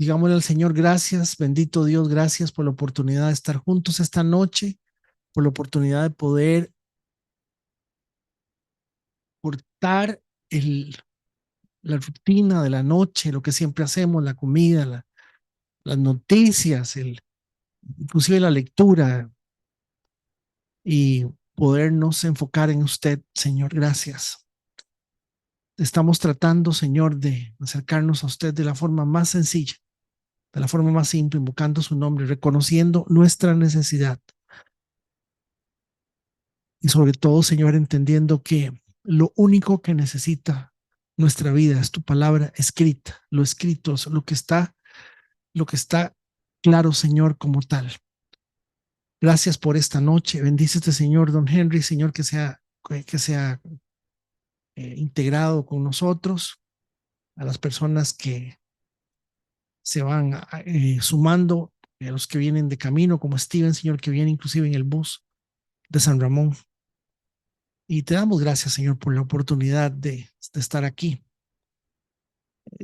Digámosle al Señor gracias, bendito Dios, gracias por la oportunidad de estar juntos esta noche, por la oportunidad de poder cortar el, la rutina de la noche, lo que siempre hacemos, la comida, las noticias, inclusive la lectura y podernos enfocar en usted, Señor, gracias. Estamos tratando, Señor, de acercarnos a usted de la forma más sencilla, de la forma más simple, invocando su nombre, reconociendo nuestra necesidad. Y sobre todo, Señor, entendiendo que lo único que necesita nuestra vida es tu palabra escrita, lo escrito, lo que está claro, Señor, como tal. Gracias por esta noche. Bendice este Señor, don Henry, Señor, que sea integrado con nosotros, a las personas que se van sumando, a los que vienen de camino, como Steven, Señor, que viene inclusive en el bus de San Ramón. Y te damos gracias, Señor, por la oportunidad de estar aquí.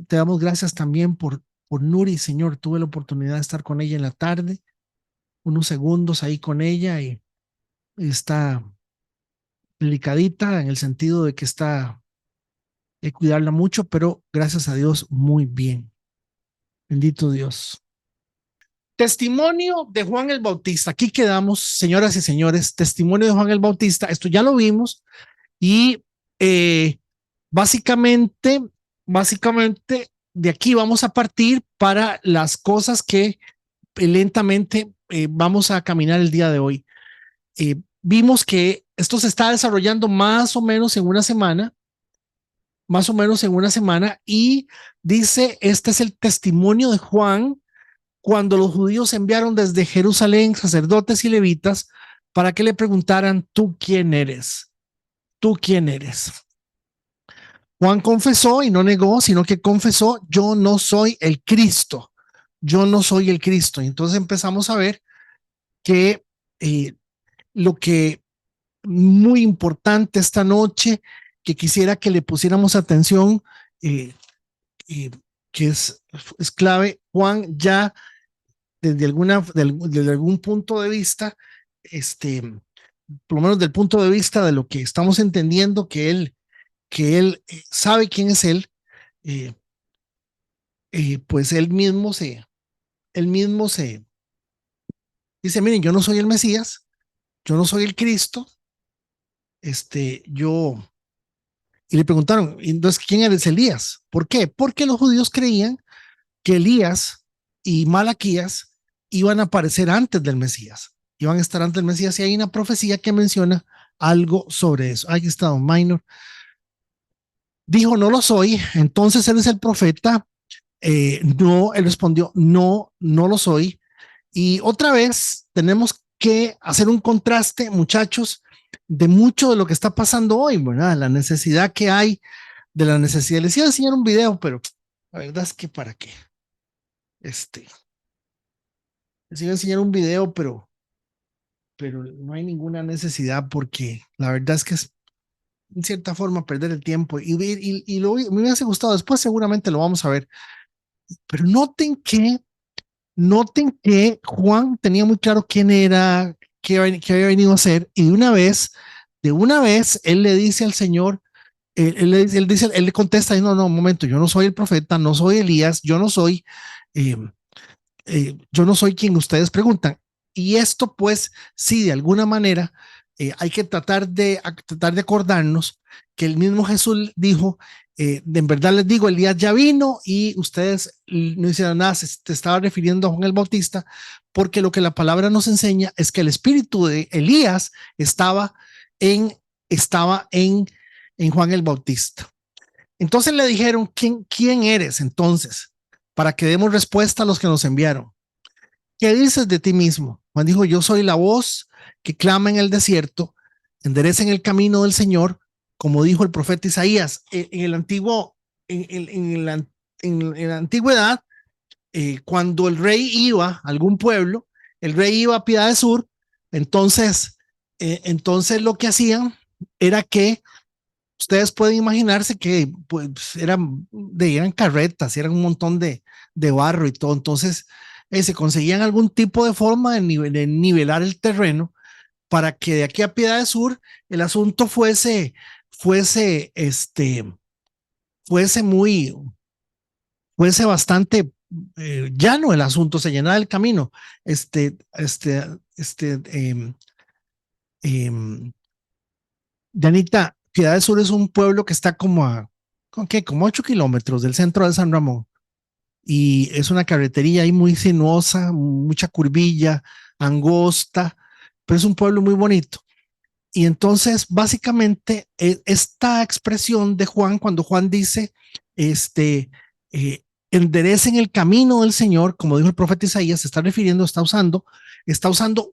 Te damos gracias también por Nuri, Señor. Tuve la oportunidad de estar con ella en la tarde, unos segundos ahí con ella y está delicadita en el sentido de que está cuidarla mucho, pero gracias a Dios muy bien. Bendito Dios. Testimonio de Juan el Bautista. Aquí quedamos, señoras y señores. Testimonio de Juan el Bautista. Esto ya lo vimos y básicamente, de aquí vamos a partir para las cosas que lentamente vamos a caminar el día de hoy. Vimos que esto se está desarrollando más o menos en una semana, y dice, este es el testimonio de Juan cuando los judíos enviaron desde Jerusalén sacerdotes y levitas para que le preguntaran, ¿tú quién eres? ¿Tú quién eres? Juan confesó y no negó, sino que confesó, yo no soy el Cristo, yo no soy el Cristo. Y entonces empezamos a ver que lo que muy importante esta noche, que quisiera que le pusiéramos atención, eh, eh, que es clave, Juan ya desde algún punto de vista, este, por lo menos del punto de vista de lo que estamos entendiendo, que él sabe quién es él, eh, pues él mismo se dice, miren, yo no soy el Mesías, yo no soy el Cristo, yo, y le preguntaron, entonces, ¿quién eres Elías? ¿Por qué? Porque los judíos creían que Elías y Malaquías iban a aparecer antes del Mesías, iban a estar antes del Mesías, y hay una profecía que menciona algo sobre eso. Ahí está don Minor. Dijo, no lo soy, entonces él es el profeta. No, él respondió, no, no lo soy. Y otra vez tenemos que hacer un contraste, muchachos, de mucho de lo que está pasando hoy, ¿verdad? La necesidad que hay, de la necesidad. Les iba a enseñar un video, pero la verdad es que para qué. Este, Les iba a enseñar un video, pero no hay ninguna necesidad porque la verdad es que es en cierta forma perder el tiempo me hubiese gustado, después seguramente lo vamos a ver, pero noten que Juan tenía muy claro quién era, qué había venido a hacer, y de una vez él le dice al Señor, él le contesta, y no, no, un momento, yo no soy el profeta, no soy Elías, eh, yo no soy quien ustedes preguntan. Y esto, pues, sí, de alguna manera, hay que tratar de acordarnos que el mismo Jesús dijo, en verdad les digo, Elías ya vino y ustedes no hicieron nada, te estaba refiriendo a Juan el Bautista, porque lo que la palabra nos enseña es que el espíritu de Elías en, estaba en Juan el Bautista. Entonces le dijeron, ¿quién eres entonces? Para que demos respuesta a los que nos enviaron. ¿Qué dices de ti mismo? Juan dijo, yo soy la voz que clama en el desierto, enderecen el camino del Señor, como dijo el profeta Isaías. En la antigüedad, cuando el rey iba a algún pueblo, el rey iba a Piedad de Sur, entonces lo que hacían era que Ustedes pueden imaginarse que pues, eran carretas, eran un montón de barro y todo. Entonces, se conseguían algún tipo de forma de nivelar el terreno para que de aquí a Piedad Sur el asunto fuese, fuese muy, fuese bastante llano el asunto, se llenaba el camino. Este, este, este, eh, eh, Janita, Piedad del Sur es un pueblo que está ¿con qué? Como 8 kilómetros del centro de San Ramón. Y es una carretería ahí muy sinuosa, mucha curvilla, angosta, pero es un pueblo muy bonito. Y entonces, básicamente, esta expresión de Juan, cuando Juan dice, este, eh, enderecen el camino del Señor, como dijo el profeta Isaías, se está refiriendo, está usando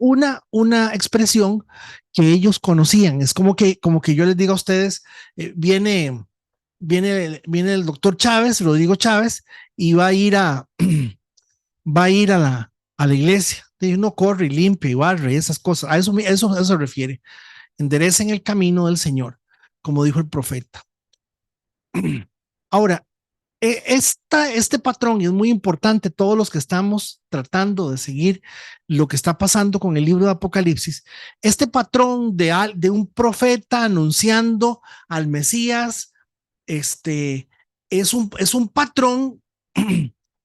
una expresión que ellos conocían. Es como que yo les diga a ustedes, viene el doctor Chávez, Rodrigo Chávez, y va a ir a la iglesia. Y uno corre y limpia y barre y esas cosas. Eso se refiere. Enderecen el camino del Señor, como dijo el profeta. Ahora, este patrón, y es muy importante, todos los que estamos tratando de seguir lo que está pasando con el libro de Apocalipsis, este patrón de un profeta anunciando al Mesías, este, es un patrón,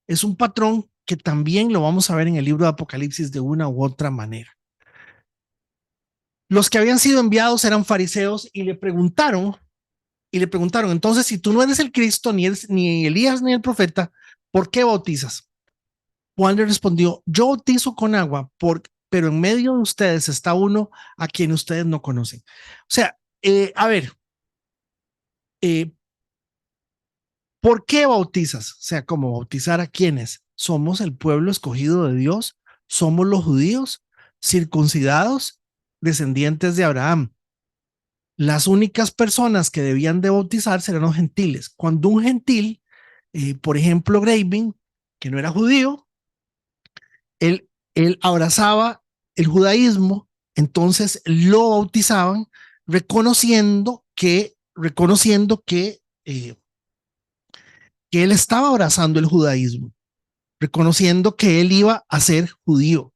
es un patrón que también lo vamos a ver en el libro de Apocalipsis de una u otra manera. Los que habían sido enviados eran fariseos y le preguntaron, entonces, si tú no eres el Cristo, ni Elías, ni el profeta, ¿por qué bautizas? Juan le respondió, yo bautizo con agua, pero en medio de ustedes está uno a quien ustedes no conocen. O sea, a ver, eh, ¿por qué bautizas? O sea, ¿cómo bautizar a quienes? Somos el pueblo escogido de Dios, somos los judíos, circuncidados, descendientes de Abraham. Las únicas personas que debían de bautizarse eran los gentiles. Cuando un gentil, por ejemplo, Graving, que no era judío, él abrazaba el judaísmo, entonces lo bautizaban que él estaba abrazando el judaísmo, reconociendo que él iba a ser judío.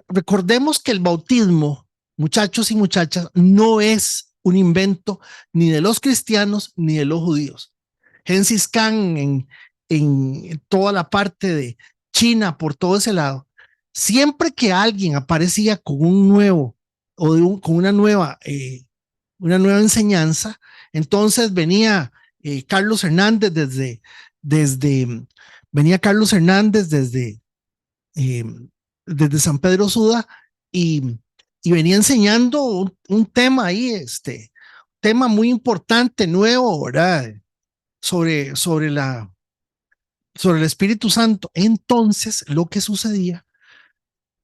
Recordemos que el bautismo, muchachos y muchachas, no es un invento ni de los cristianos ni de los judíos. Genghis Khan en toda la parte de China, por todo ese lado, siempre que alguien aparecía con un nuevo o con una nueva enseñanza, entonces venía Carlos Hernández desde, venía Carlos Hernández eh, desde San Pedro Sula y, y venía enseñando un tema ahí, tema muy importante, nuevo, ¿verdad? Sobre el Espíritu Santo. Entonces, lo que sucedía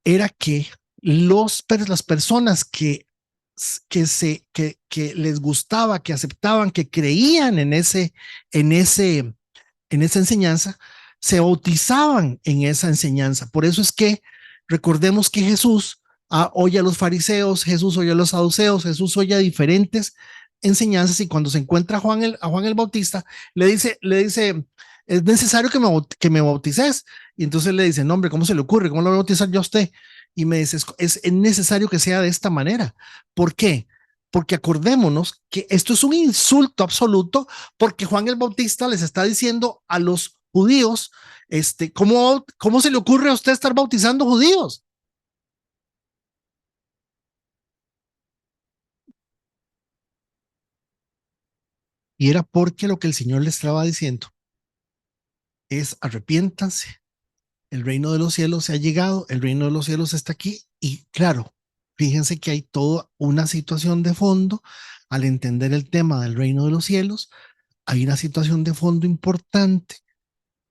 era que las personas que les gustaba, que aceptaban, que creían en ese, en esa enseñanza, se bautizaban en esa enseñanza. Por eso es que recordemos que Jesús oye a los fariseos, Jesús oye a los saduceos, Jesús oye a diferentes enseñanzas y cuando se encuentra a Juan el Bautista, le dice, es necesario que me bautices. Y entonces le dice, no hombre, ¿cómo se le ocurre? ¿Cómo lo voy a bautizar yo a usted? Y me dice, es necesario que sea de esta manera. ¿Por qué? Porque acordémonos que esto es un insulto absoluto porque Juan el Bautista les está diciendo a los judíos, ¿cómo se le ocurre a usted estar bautizando judíos? Y era porque lo que el Señor les estaba diciendo es arrepiéntanse, el reino de los cielos se ha llegado, el reino de los cielos está aquí y claro, fíjense que hay toda una situación de fondo al entender el tema del reino de los cielos, hay una situación de fondo importante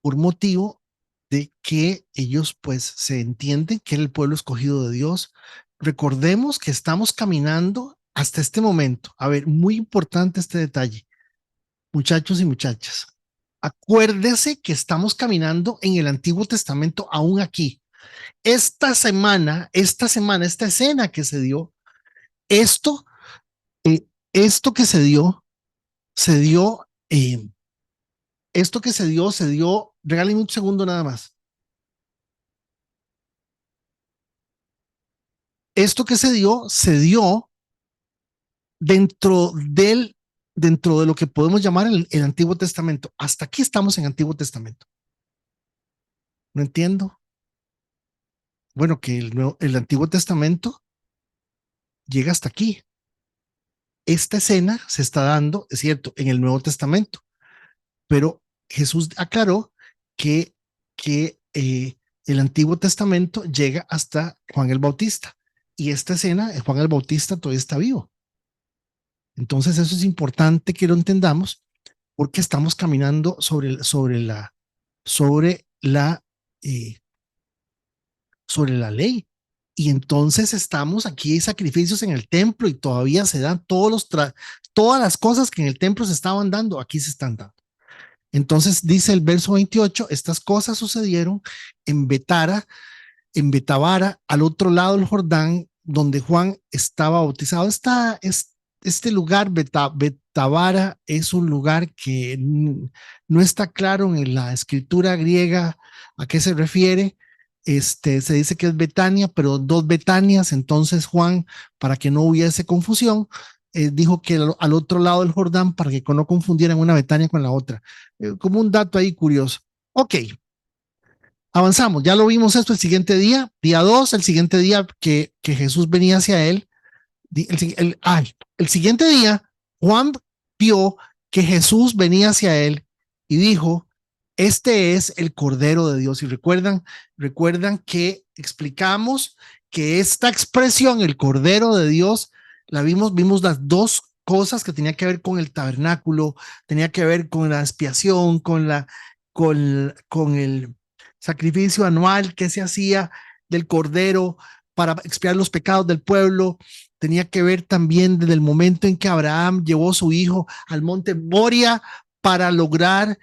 por motivo de que ellos pues se entienden que era el pueblo escogido de Dios. Recordemos que estamos caminando hasta este momento. A ver, muy importante este detalle, muchachos y muchachas. Acuérdese que estamos caminando en el Antiguo Testamento aún aquí. Esta escena que se dio, esto esto que se dio, regálenme un segundo nada más. Esto que se dio dentro dentro de lo que podemos llamar el Antiguo Testamento. Hasta aquí estamos en Antiguo Testamento. No entiendo. Bueno, que el Antiguo Testamento llega hasta aquí. Esta escena se está dando, es cierto, en el Nuevo Testamento, pero Jesús aclaró que el Antiguo Testamento llega hasta Juan el Bautista y esta escena, Juan el Bautista todavía está vivo. Entonces eso es importante que lo entendamos porque estamos caminando sobre la, eh, sobre la ley. Y entonces estamos aquí, hay sacrificios en el templo y todavía se dan todas las cosas que en el templo se estaban dando, aquí se están dando. Entonces dice el verso 28, estas cosas sucedieron en Betara, en Betabara, al otro lado del Jordán, donde Juan estaba bautizado. Este lugar, Betabara, es un lugar que no está claro en la escritura griega a qué se refiere. Se dice que es Betania, pero dos Betanias. Entonces Juan, para que no hubiese confusión, dijo que al otro lado del Jordán, para que no confundieran una Betania con la otra. Como un dato ahí curioso. Ok, avanzamos, ya lo vimos esto el siguiente día 2, el siguiente día que Jesús venía hacia él, el siguiente día, Juan vio que Jesús venía hacia él y dijo, este es el Cordero de Dios. Y recuerdan que explicamos que esta expresión, el Cordero de Dios, vimos las dos cosas que tenía que ver con el tabernáculo, tenía que ver con la expiación, con el sacrificio anual que se hacía del Cordero para expiar los pecados del pueblo. Tenía que ver también desde el momento en que Abraham llevó a su hijo al monte Moria para lograr,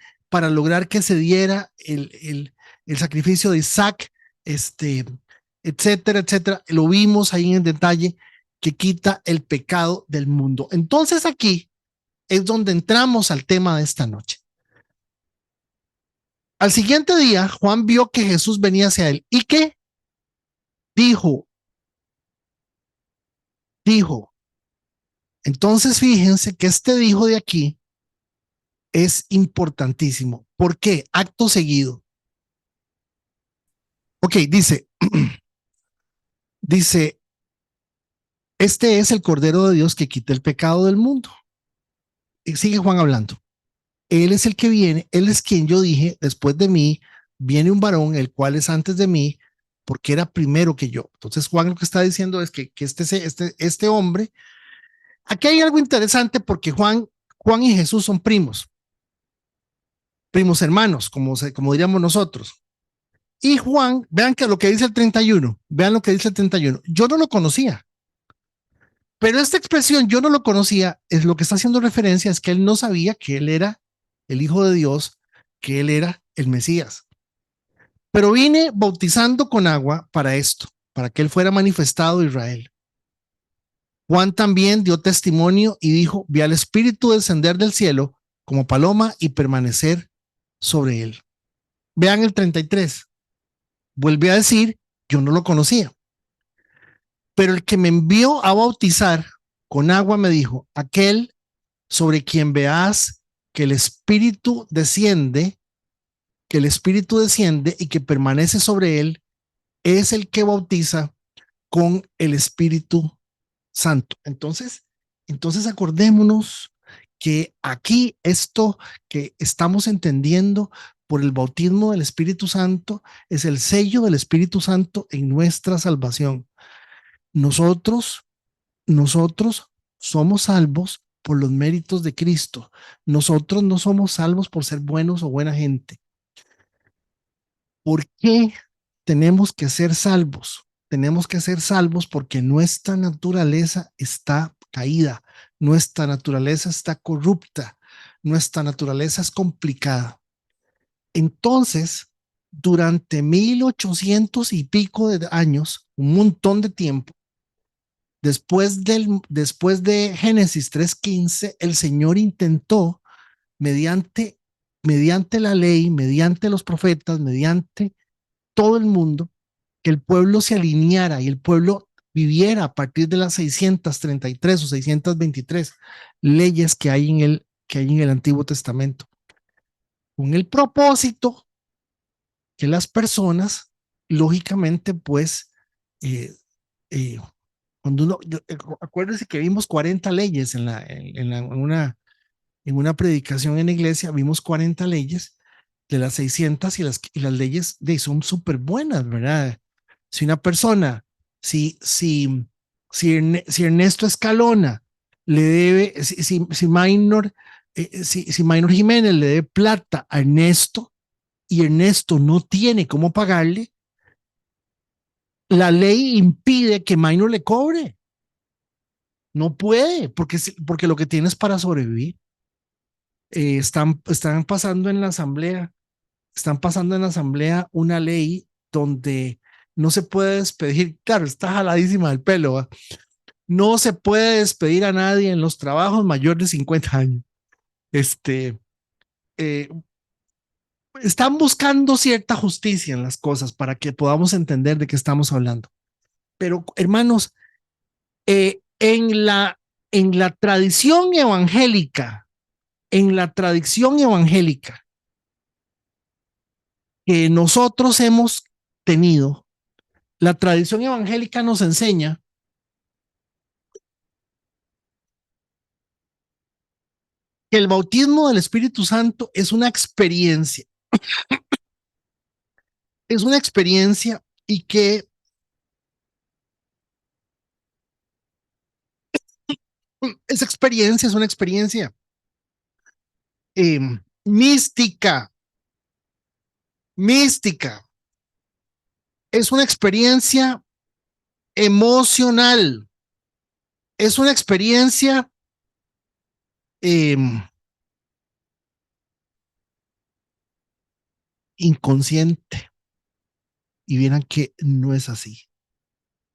que se diera el sacrificio de Isaac, etcétera, etcétera. Lo vimos ahí en detalle que quita el pecado del mundo. Entonces aquí es donde entramos al tema de esta noche. Al siguiente día, Juan vio que Jesús venía hacia él y que dijo, entonces fíjense que este dijo de aquí es importantísimo. ¿Por qué? Acto seguido. Ok, dice, este es el Cordero de Dios que quita el pecado del mundo. Y sigue Juan hablando. Él es el que viene, él es quien yo dije, después de mí viene un varón, el cual es antes de mí, porque era primero que yo. Entonces Juan lo que está diciendo es que este hombre, aquí hay algo interesante porque Juan y Jesús son primos hermanos, como diríamos nosotros. Y Juan, vean que lo que dice el 31, vean lo que dice el 31. Yo no lo conocía, pero esta expresión yo no lo conocía, es lo que está haciendo referencia, es que él no sabía que él era el Hijo de Dios, que él era el Mesías. Pero vine bautizando con agua para esto, para que él fuera manifestado a Israel. Juan también dio testimonio y dijo, vi al Espíritu descender del cielo como paloma y permanecer sobre él. Vean el 33. Vuelve a decir, yo no lo conocía. Pero el que me envió a bautizar con agua me dijo, aquel sobre quien veas que el Espíritu desciende, y que permanece sobre él, es el que bautiza con el Espíritu Santo. Entonces acordémonos que aquí esto que estamos entendiendo por el bautismo del Espíritu Santo es el sello del Espíritu Santo en nuestra salvación. Nosotros somos salvos por los méritos de Cristo. Nosotros no somos salvos por ser buenos o buena gente. ¿Por qué tenemos que ser salvos? Tenemos que ser salvos porque nuestra naturaleza está caída, nuestra naturaleza está corrupta, nuestra naturaleza es complicada. Entonces, durante 1800 y pico de años, un montón de tiempo, Después de Génesis 3:15, el Señor intentó, mediante, mediante la ley, mediante los profetas, mediante todo el mundo, que el pueblo se alineara y el pueblo viviera a partir de las 633 o 623 leyes que hay en el Antiguo Testamento, con el propósito que las personas, lógicamente, pues, eh, eh, cuando acuérdense que vimos 40 leyes en una predicación en la iglesia, vimos 40 leyes de las 600 y las leyes son súper buenas, ¿verdad? Si una persona, si, si, si Ernesto Escalona le debe, si Minor Jiménez le debe plata a Ernesto y Ernesto no tiene cómo pagarle, la ley impide que Minor le cobre. No puede, porque lo que tiene es para sobrevivir. Están pasando en la asamblea, están pasando en la asamblea una ley donde no se puede despedir, claro, está jaladísima del pelo, ¿va? No se puede despedir a nadie en los trabajos mayor de 50 años. Este, eh, Están buscando cierta justicia en las cosas para que podamos entender de qué estamos hablando. Pero, hermanos, en la tradición evangélica, en la tradición evangélica que nosotros hemos tenido, la tradición evangélica nos enseña que el bautismo del Espíritu Santo es una experiencia y que esa experiencia es una experiencia eh, mística, mística, es una experiencia emocional, es una experiencia eh, inconsciente. Y vieran que no es así.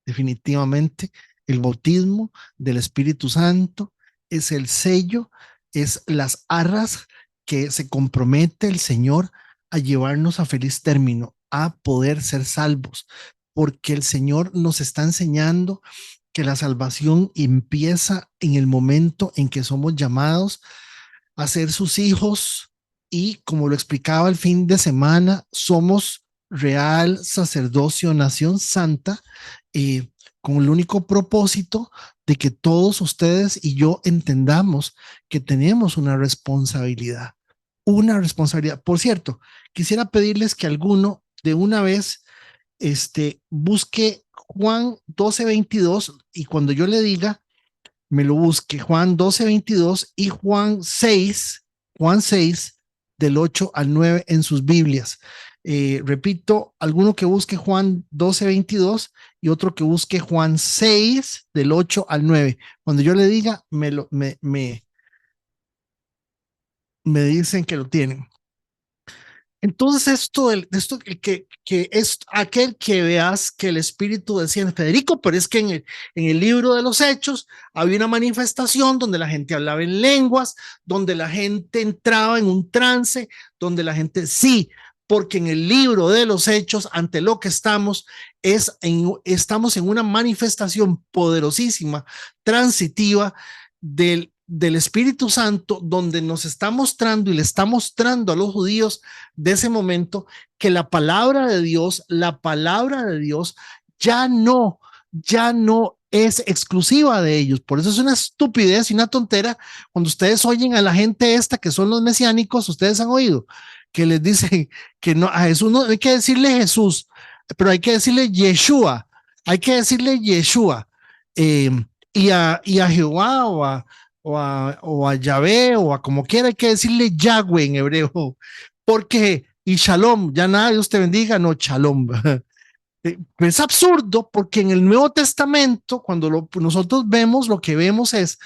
Definitivamente, el bautismo del Espíritu Santo es el sello, es las arras que se compromete el Señor a llevarnos a feliz término, a poder ser salvos, porque el Señor nos está enseñando que la salvación empieza en el momento en que somos llamados a ser sus hijos y, como lo explicaba el fin de semana, somos real sacerdocio, nación santa, eh, con el único propósito de que todos ustedes y yo entendamos que tenemos una responsabilidad. Una responsabilidad. Por cierto, quisiera pedirles que alguno de una vez busque Juan 12:22 y cuando yo le diga, me lo busque, Juan 12:22 y Juan 6 del 8 al 9 en sus Biblias. Repito, alguno que busque Juan 12:22 y otro que busque Juan 6 del 8 al 9. Cuando yo le diga, me dicen que lo tienen. Entonces, esto que es aquel que veas que el Espíritu decía, Federico, pero es que en el libro de los Hechos había una manifestación donde la gente hablaba en lenguas, donde la gente entraba en un trance, donde la gente sí, porque en el libro de los Hechos, ante lo que estamos en una manifestación poderosísima, transitiva del Espíritu Santo, donde nos está mostrando y le está mostrando a los judíos de ese momento que la palabra de Dios ya no es exclusiva de ellos. Por eso es una estupidez y una tontera cuando ustedes oyen a la gente esta que son los mesiánicos, ustedes han oído que les dicen que no, a Jesús no hay que decirle Jesús, pero hay que decirle Yeshua, hay que decirle Yeshua, eh, y a Jehová o a Yahvé o a como quiera hay que decirle Yahweh en hebreo, porque y Shalom, ya nada, Dios te bendiga, no Shalom. Es absurdo porque en el Nuevo Testamento, cuando nosotros vemos, lo que vemos es,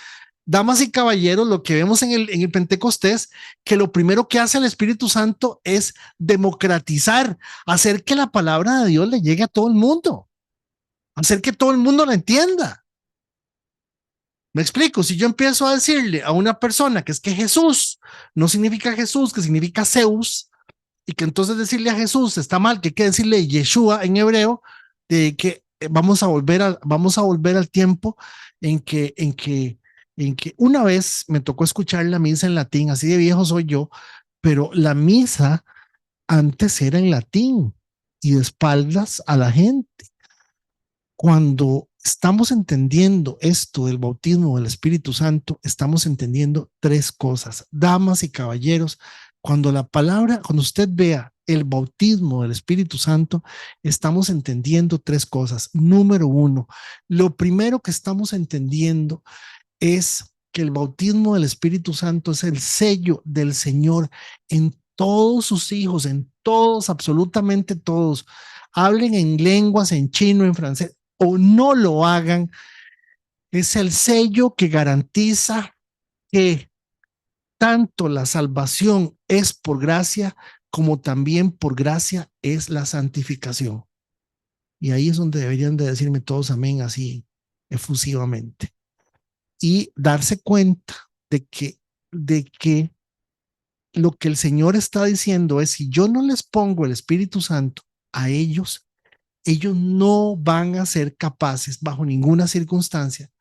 damas y caballeros, lo que vemos en el Pentecostés, que lo primero que hace el Espíritu Santo es democratizar, hacer que la palabra de Dios le llegue a todo el mundo, hacer que todo el mundo la entienda. Me explico, si yo empiezo a decirle a una persona que es que Jesús no significa Jesús, que significa Zeus, y que entonces decirle a Jesús está mal, que hay que decirle Yeshua en hebreo, de que vamos a volver al tiempo en que una vez me tocó escuchar la misa en latín, así de viejo soy yo, pero la misa antes era en latín y de espaldas a la gente. Cuando estamos entendiendo esto del bautismo del Espíritu Santo, estamos entendiendo tres cosas. Damas y caballeros, cuando usted vea el bautismo del Espíritu Santo, estamos entendiendo tres cosas. Número uno, lo primero que estamos entendiendo es que el bautismo del Espíritu Santo es el sello del Señor en todos sus hijos, en todos, absolutamente todos. Hablen en lenguas, en chino, en francés, o no lo hagan, es el sello que garantiza que tanto la salvación es por gracia como también por gracia es la santificación. Y ahí es donde deberían de decirme todos amén así efusivamente. Y darse cuenta de que lo que el Señor está diciendo es, si yo no les pongo el Espíritu Santo a ellos no van a ser capaces bajo ninguna circunstancia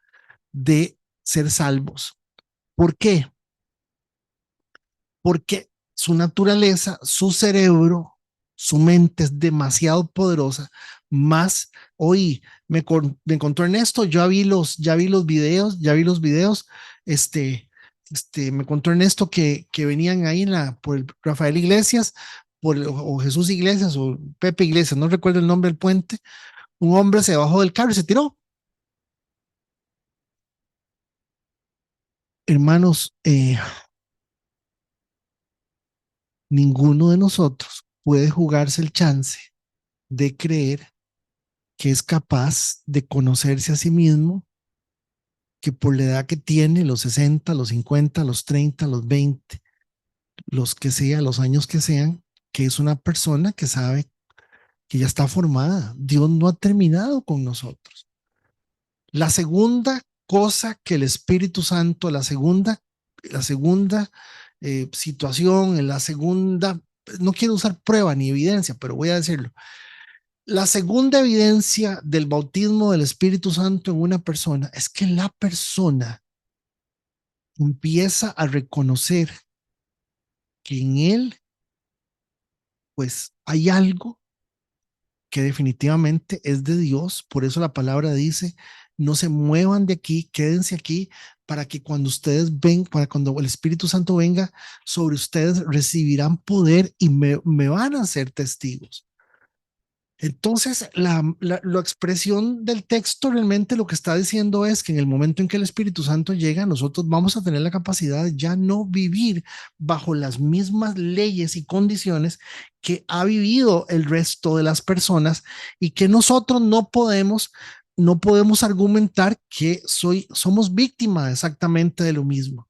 de ser salvos. ¿Por qué? Porque su naturaleza, su cerebro, su mente es demasiado poderosa. Más hoy me encontró en esto, ya vi los videos, me encontró en esto que venían ahí por el Rafael Iglesias, o Jesús Iglesias, o Pepe Iglesias, no recuerdo el nombre del puente. Un hombre se bajó del carro y se tiró. Hermanos, ninguno de nosotros puede jugarse el chance de creer que es capaz de conocerse a sí mismo, que por la edad que tiene, los 60, los 50, los 30, los 20, los que sea, los años que sean, que es una persona que sabe que ya está formada. Dios no ha terminado con nosotros. La segunda cosa que el Espíritu Santo, la segunda situación, la segunda, no quiero usar prueba ni evidencia, pero voy a decirlo. La segunda evidencia del bautismo del Espíritu Santo en una persona es que la persona empieza a reconocer que en él, pues, hay algo que definitivamente es de Dios. Por eso la palabra dice, no se muevan de aquí, quédense aquí, para que cuando ustedes ven, para cuando el Espíritu Santo venga sobre ustedes, recibirán poder y me van a ser testigos. Entonces, la expresión del texto realmente lo que está diciendo es que en el momento en que el Espíritu Santo llega, nosotros vamos a tener la capacidad de ya no vivir bajo las mismas leyes y condiciones que ha vivido el resto de las personas, y que nosotros no podemos argumentar que somos víctimas exactamente de lo mismo.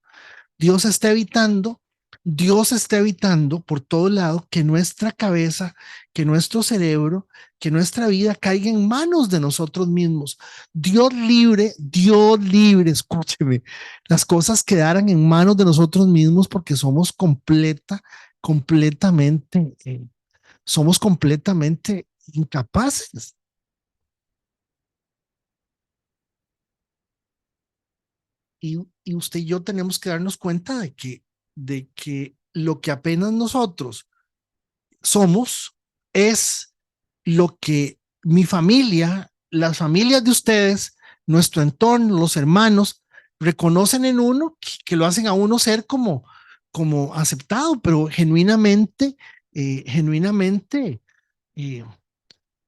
Dios está evitando, Dios está evitando por todo lado que nuestra cabeza, que nuestro cerebro, que nuestra vida caiga en manos de nosotros mismos. Dios libre, escúcheme, las cosas quedaran en manos de nosotros mismos, porque completamente, somos completamente incapaces. Y usted y yo tenemos que darnos cuenta de que lo que apenas nosotros somos es lo que mi familia, las familias de ustedes, nuestro entorno, los hermanos, reconocen en uno, que lo hacen a uno ser como aceptado, pero genuinamente, eh,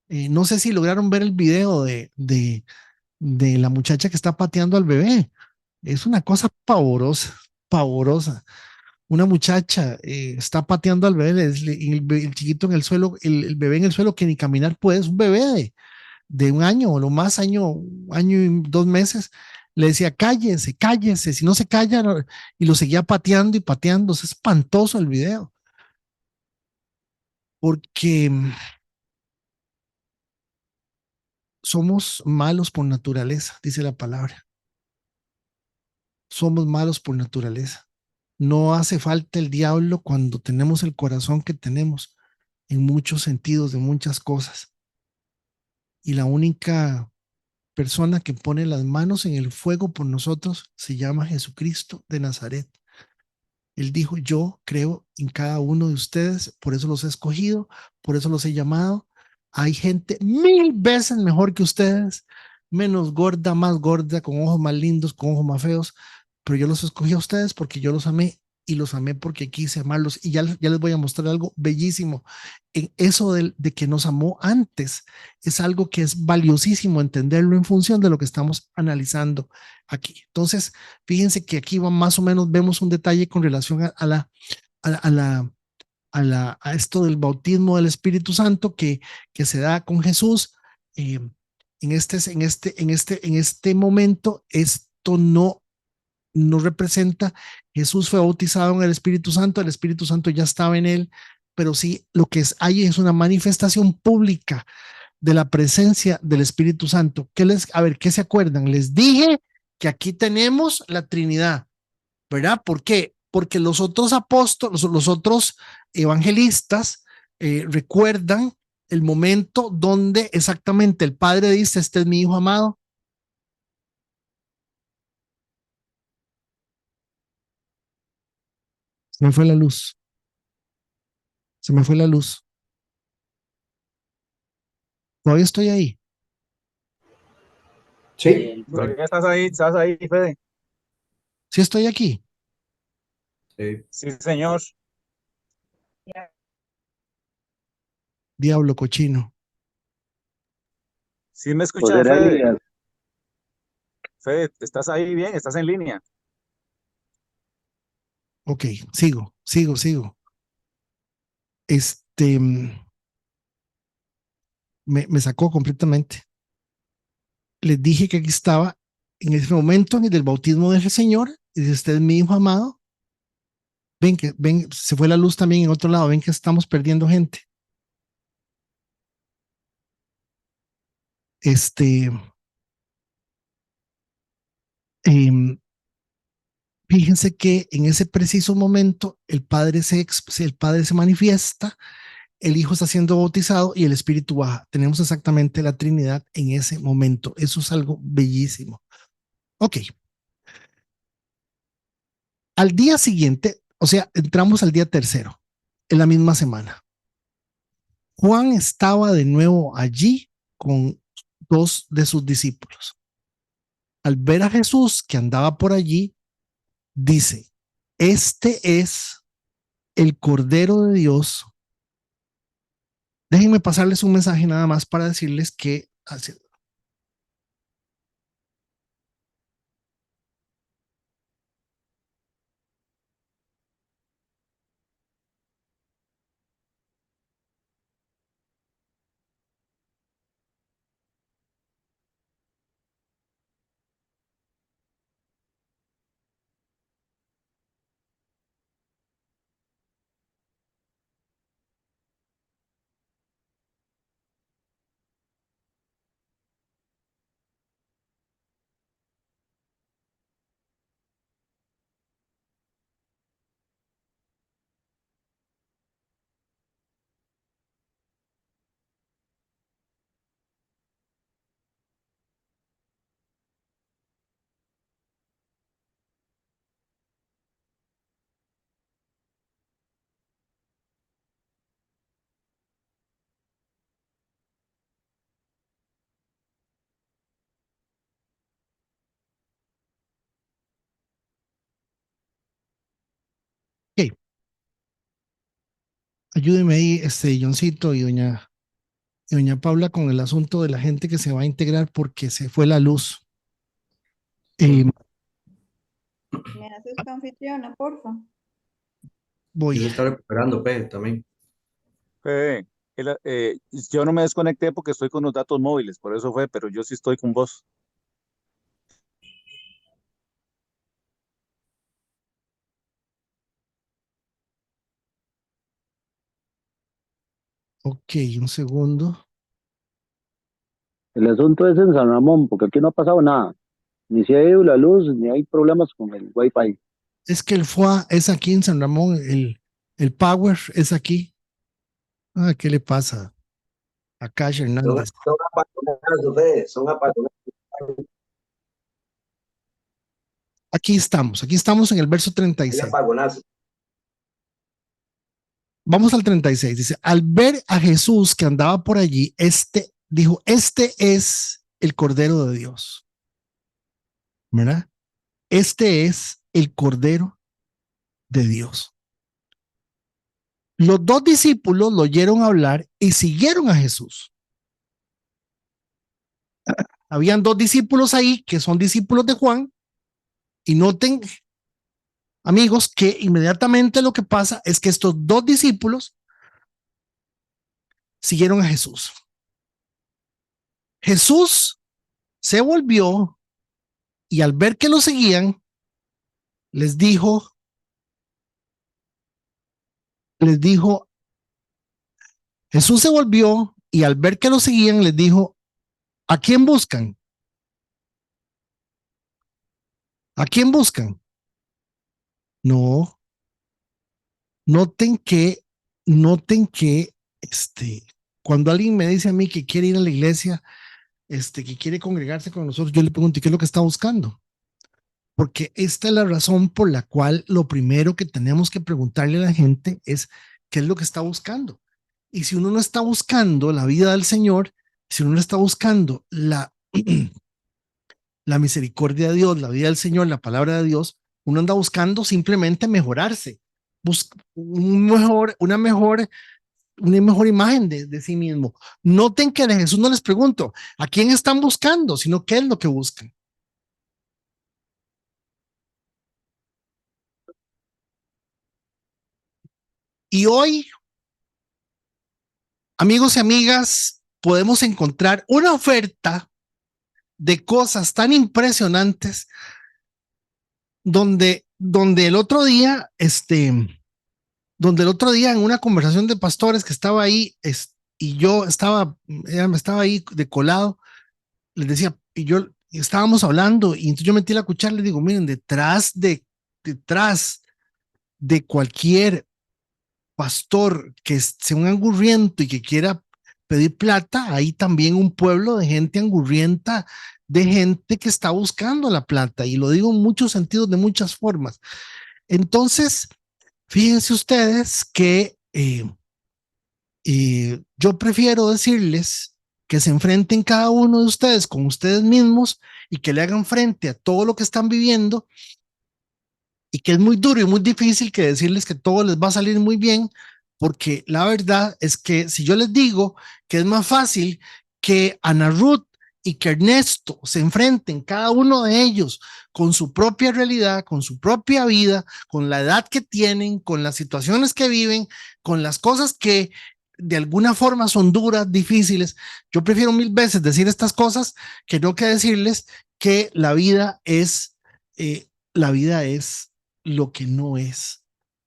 no sé si lograron ver el video de la muchacha que está pateando al bebé. Es una cosa pavorosa, pavorosa. Una muchacha está pateando al bebé, el chiquito en el suelo, el bebé en el suelo, que ni caminar puede, es un bebé de un año o lo más, año y 2 meses. Le decía, cállese, cállese, si no se calla, y lo seguía pateando y pateando. Es espantoso el video, porque somos malos por naturaleza, dice la palabra. somos malos por naturaleza. No hace falta el diablo cuando tenemos el corazón que tenemos en muchos sentidos, de muchas cosas. Y la única persona que pone las manos en el fuego por nosotros se llama Jesucristo de Nazaret. Él dijo, yo creo en cada uno de ustedes, por eso los he escogido, por eso los he llamado. Hay gente 1000 veces mejor que ustedes, menos gorda, más gorda, con ojos más lindos, con ojos más feos, pero yo los escogí a ustedes porque yo los amé y los amé porque quise amarlos. Y ya les voy a mostrar algo bellísimo. En eso de que nos amó antes es algo que es valiosísimo entenderlo en función de lo que estamos analizando aquí. Entonces, fíjense que aquí va más o menos, vemos un detalle con relación a esto del bautismo del Espíritu Santo que se da con Jesús. Eh, en este momento, esto no representa, Jesús fue bautizado en el Espíritu Santo ya estaba en él, pero sí lo que hay es una manifestación pública de la presencia del Espíritu Santo. A ver, ¿qué se acuerdan? Les dije que aquí tenemos la Trinidad, ¿verdad? ¿Por qué? Porque los otros apóstoles, los otros evangelistas recuerdan el momento donde exactamente el Padre dice, este es mi Hijo amado. Se me fue la luz, se me fue la luz. Todavía estoy ahí. Sí, Todavía estás ahí, Fede. Sí estoy aquí. sí. Sí, señor. Diablo cochino. Sí me Pues escuchas, era Fede. Elías. Fede, ¿estás ahí bien? ¿Estás en línea? Ok, sigo. Este me sacó completamente. Les dije que aquí estaba en ese momento en el del bautismo del Señor, y dice, usted es mi Hijo amado. Ven, se fue la luz también en otro lado, ven que estamos perdiendo gente. Este, eh, fíjense que en ese preciso momento el Padre se manifiesta, el Hijo está siendo bautizado y el Espíritu baja. Tenemos exactamente la Trinidad en ese momento. Eso es algo bellísimo. Ok. Al día siguiente, o sea, entramos al día tercero, en la misma semana. Juan estaba de nuevo allí con 2 de sus discípulos. Al ver a Jesús que andaba por allí, dice, este es el Cordero de Dios. Déjenme pasarles un mensaje nada más para decirles que okay, ayúdeme ahí, Johncito y doña Paula con el asunto de la gente que se va a integrar porque se fue la luz. Eh, ¿Me haces tu anfitriona, porfa? Y voy. se está recuperando, P, también. Fede, yo no me desconecté porque estoy con los datos móviles, por eso fue, pero yo sí estoy con vos. Ok, un segundo. El asunto es en San Ramón, porque aquí no ha pasado nada. ni se ha ido la luz, ni hay problemas con el Wi-Fi. Es que el FUA es aquí en San Ramón, el Power es aquí. Ah, ¿qué le pasa a Cash Hernández? Son apasionados, Fede, son apasionados. Aquí estamos en el verso Hay 36. apagonazos. Vamos al 36. Dice, al ver a Jesús que andaba por allí, dijo, este es el Cordero de Dios. ¿Verdad? Este es el Cordero de Dios. Los dos discípulos lo oyeron hablar y siguieron a Jesús. Habían dos discípulos ahí que son discípulos de Juan y noten, amigos, que inmediatamente lo que pasa es que estos dos discípulos siguieron a Jesús. Jesús se volvió y al ver que lo seguían, les dijo, Jesús se volvió y al ver que lo seguían, les dijo, ¿a quién buscan? ¿A quién buscan? No, noten que, cuando alguien me dice a mí que quiere ir a la iglesia, que quiere congregarse con nosotros, yo le pregunto, ¿qué es lo que está buscando? Porque esta es la razón por la cual lo primero que tenemos que preguntarle a la gente es qué es lo que está buscando. Y si uno no está buscando la vida del Señor, si uno no está buscando la misericordia de Dios, la vida del Señor, la palabra de Dios, uno anda buscando simplemente mejorarse, una mejor imagen de sí mismo. Noten que de Jesús no les pregunto a quién están buscando, sino qué es lo que buscan. Y hoy, amigos y amigas, podemos encontrar una oferta de cosas tan impresionantes donde el otro día, en una conversación de pastores que estaba ahí, y ella me estaba ahí de colado, les decía, y estábamos hablando, y entonces yo metí la cuchara y les digo, miren, detrás de cualquier pastor que sea un angurriento y que quiera pedir plata, hay también un pueblo de gente angurrienta, de gente que está buscando la plata, y lo digo en muchos sentidos, de muchas formas. Entonces, fíjense ustedes que yo prefiero decirles que se enfrenten cada uno de ustedes con ustedes mismos y que le hagan frente a todo lo que están viviendo, y que es muy duro y muy difícil que decirles que todo les va a salir muy bien, porque la verdad es que si yo les digo que es más fácil que Ana Ruth y que Ernesto se enfrenten cada uno de ellos con su propia realidad, con su propia vida, con la edad que tienen, con las situaciones que viven, con las cosas que de alguna forma son duras, difíciles, yo prefiero mil veces decir estas cosas que no que decirles que la vida es lo que no es.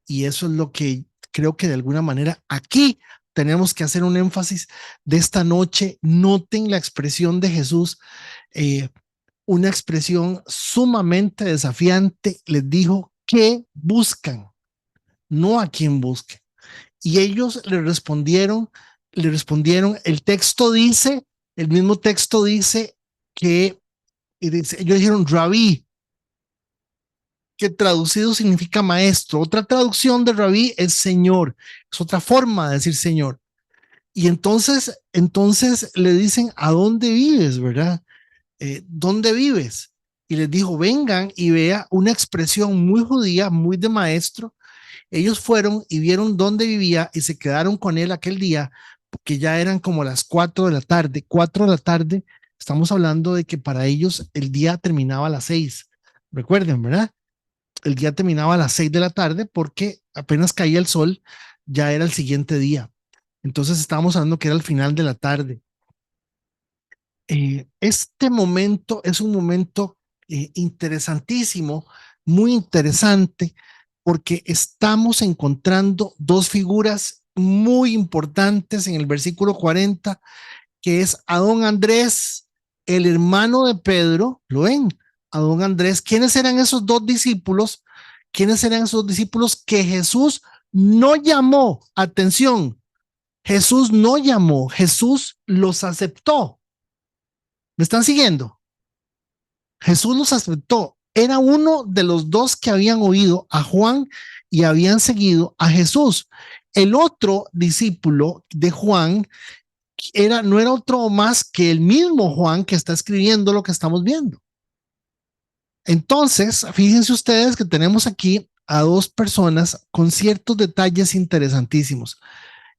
Y eso es lo que creo que de alguna manera aquí tenemos que hacer un énfasis de esta noche. Noten la expresión de Jesús, una expresión sumamente desafiante. Les dijo, ¿qué buscan? No a quién busquen. Y ellos le respondieron, el mismo texto dice que ellos dijeron, Rabí, que traducido significa maestro. Otra traducción de rabí es señor, es otra forma de decir señor. Y entonces le dicen, ¿a dónde vives, verdad? ¿Dónde vives? Y les dijo, vengan y vea una expresión muy judía, muy de maestro. Ellos fueron y vieron dónde vivía y se quedaron con él aquel día, porque ya eran como las 4 de la tarde. 4 de la tarde, estamos hablando de que para ellos el día terminaba a las 6. Recuerden, ¿verdad? El día terminaba a las 6 de la tarde porque apenas caía el sol, ya era el siguiente día. Entonces estábamos hablando que era el final de la tarde. Este momento es un momento interesantísimo, muy interesante, porque estamos encontrando dos figuras muy importantes en el versículo 40, que es a don Andrés, el hermano de Pedro, ¿lo ven? a don Andrés, ¿quiénes eran esos dos discípulos? ¿Quiénes eran esos discípulos que Jesús no llamó? Atención, Jesús no llamó, Jesús los aceptó. ¿Me están siguiendo? Jesús los aceptó. Era uno de los dos que habían oído a Juan y habían seguido a Jesús. El otro discípulo de Juan no era otro más que el mismo Juan que está escribiendo lo que estamos viendo. Entonces, fíjense ustedes que tenemos aquí a dos personas con ciertos detalles interesantísimos.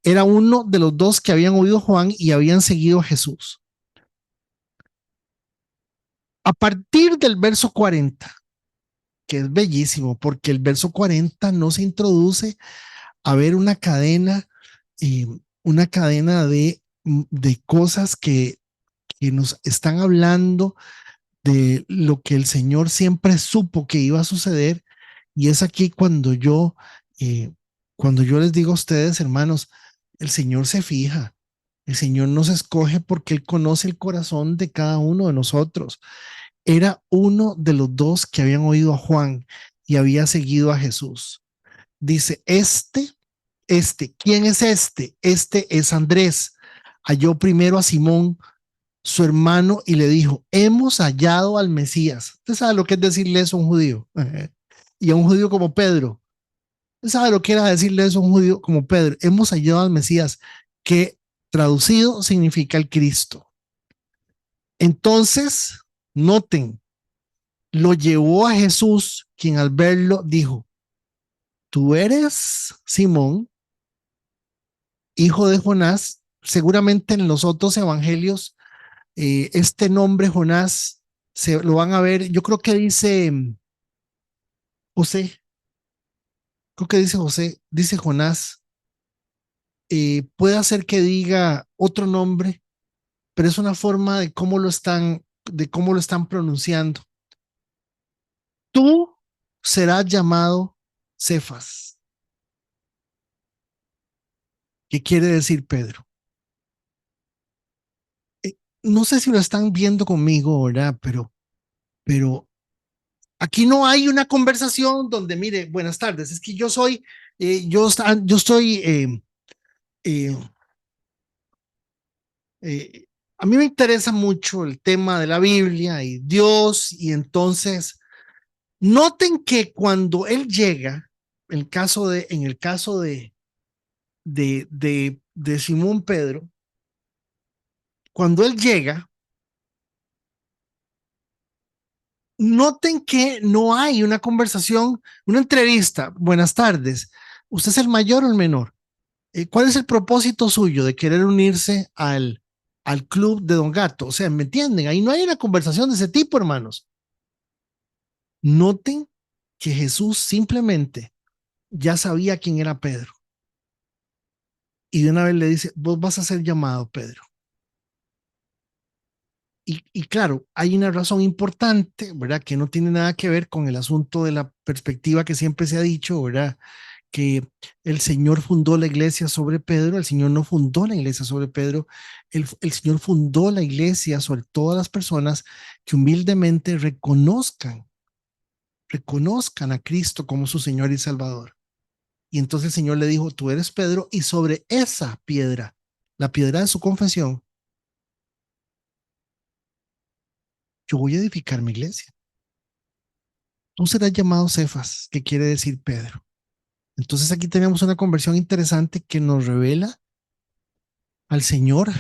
Era uno de los dos que habían oído a Juan y habían seguido a Jesús. A partir del verso 40, que es bellísimo, porque el verso 40 nos introduce a ver una cadena de cosas que nos están hablando de lo que el Señor siempre supo que iba a suceder. Y es aquí cuando yo les digo a ustedes, hermanos, el Señor se fija, el Señor nos escoge porque Él conoce el corazón de cada uno de nosotros. Era uno de los dos que habían oído a Juan y había seguido a Jesús. Dice, ¿quién es este? Este es Andrés. Halló primero a Simón, su hermano, y le dijo, hemos hallado al Mesías. ¿Usted sabe lo que es decirle eso a un judío? Y a un judío como Pedro. ¿Usted sabe lo que era decirle eso a un judío como Pedro? Hemos hallado al Mesías, que traducido significa el Cristo. Entonces, noten, lo llevó a Jesús, quien al verlo dijo, tú eres Simón, hijo de Jonás. Seguramente en los otros evangelios este nombre Jonás se lo van a ver. Yo creo que dice José, dice Jonás. Puede hacer que diga otro nombre, pero es una forma de cómo lo están pronunciando. Tú serás llamado Cefas. ¿Qué quiere decir Pedro? No sé si lo están viendo conmigo, ¿verdad? Pero aquí no hay una conversación donde, mire, buenas tardes, es que yo soy, yo estoy, a mí me interesa mucho el tema de la Biblia y Dios, y entonces noten que cuando él llega, en el caso de Simón Pedro, cuando él llega, noten que no hay una conversación, una entrevista. Buenas tardes. ¿Usted es el mayor o el menor? ¿Cuál es el propósito suyo de querer unirse al club de Don Gato? O sea, ¿me entienden? Ahí no hay una conversación de ese tipo, hermanos. Noten que Jesús simplemente ya sabía quién era Pedro. Y de una vez le dice, vos vas a ser llamado Pedro. Y claro, hay una razón importante, ¿verdad? Que no tiene nada que ver con el asunto de la perspectiva que siempre se ha dicho, ¿verdad? Que el Señor fundó la iglesia sobre Pedro. El Señor no fundó la iglesia sobre Pedro. El Señor fundó la iglesia sobre todas las personas que humildemente reconozcan a Cristo como su Señor y Salvador. Y entonces el Señor le dijo, tú eres Pedro, y sobre esa piedra, la piedra de su confesión, yo voy a edificar mi iglesia. Tú serás llamado Cefas, que quiere decir Pedro. Entonces aquí tenemos una conversión interesante que nos revela al Señor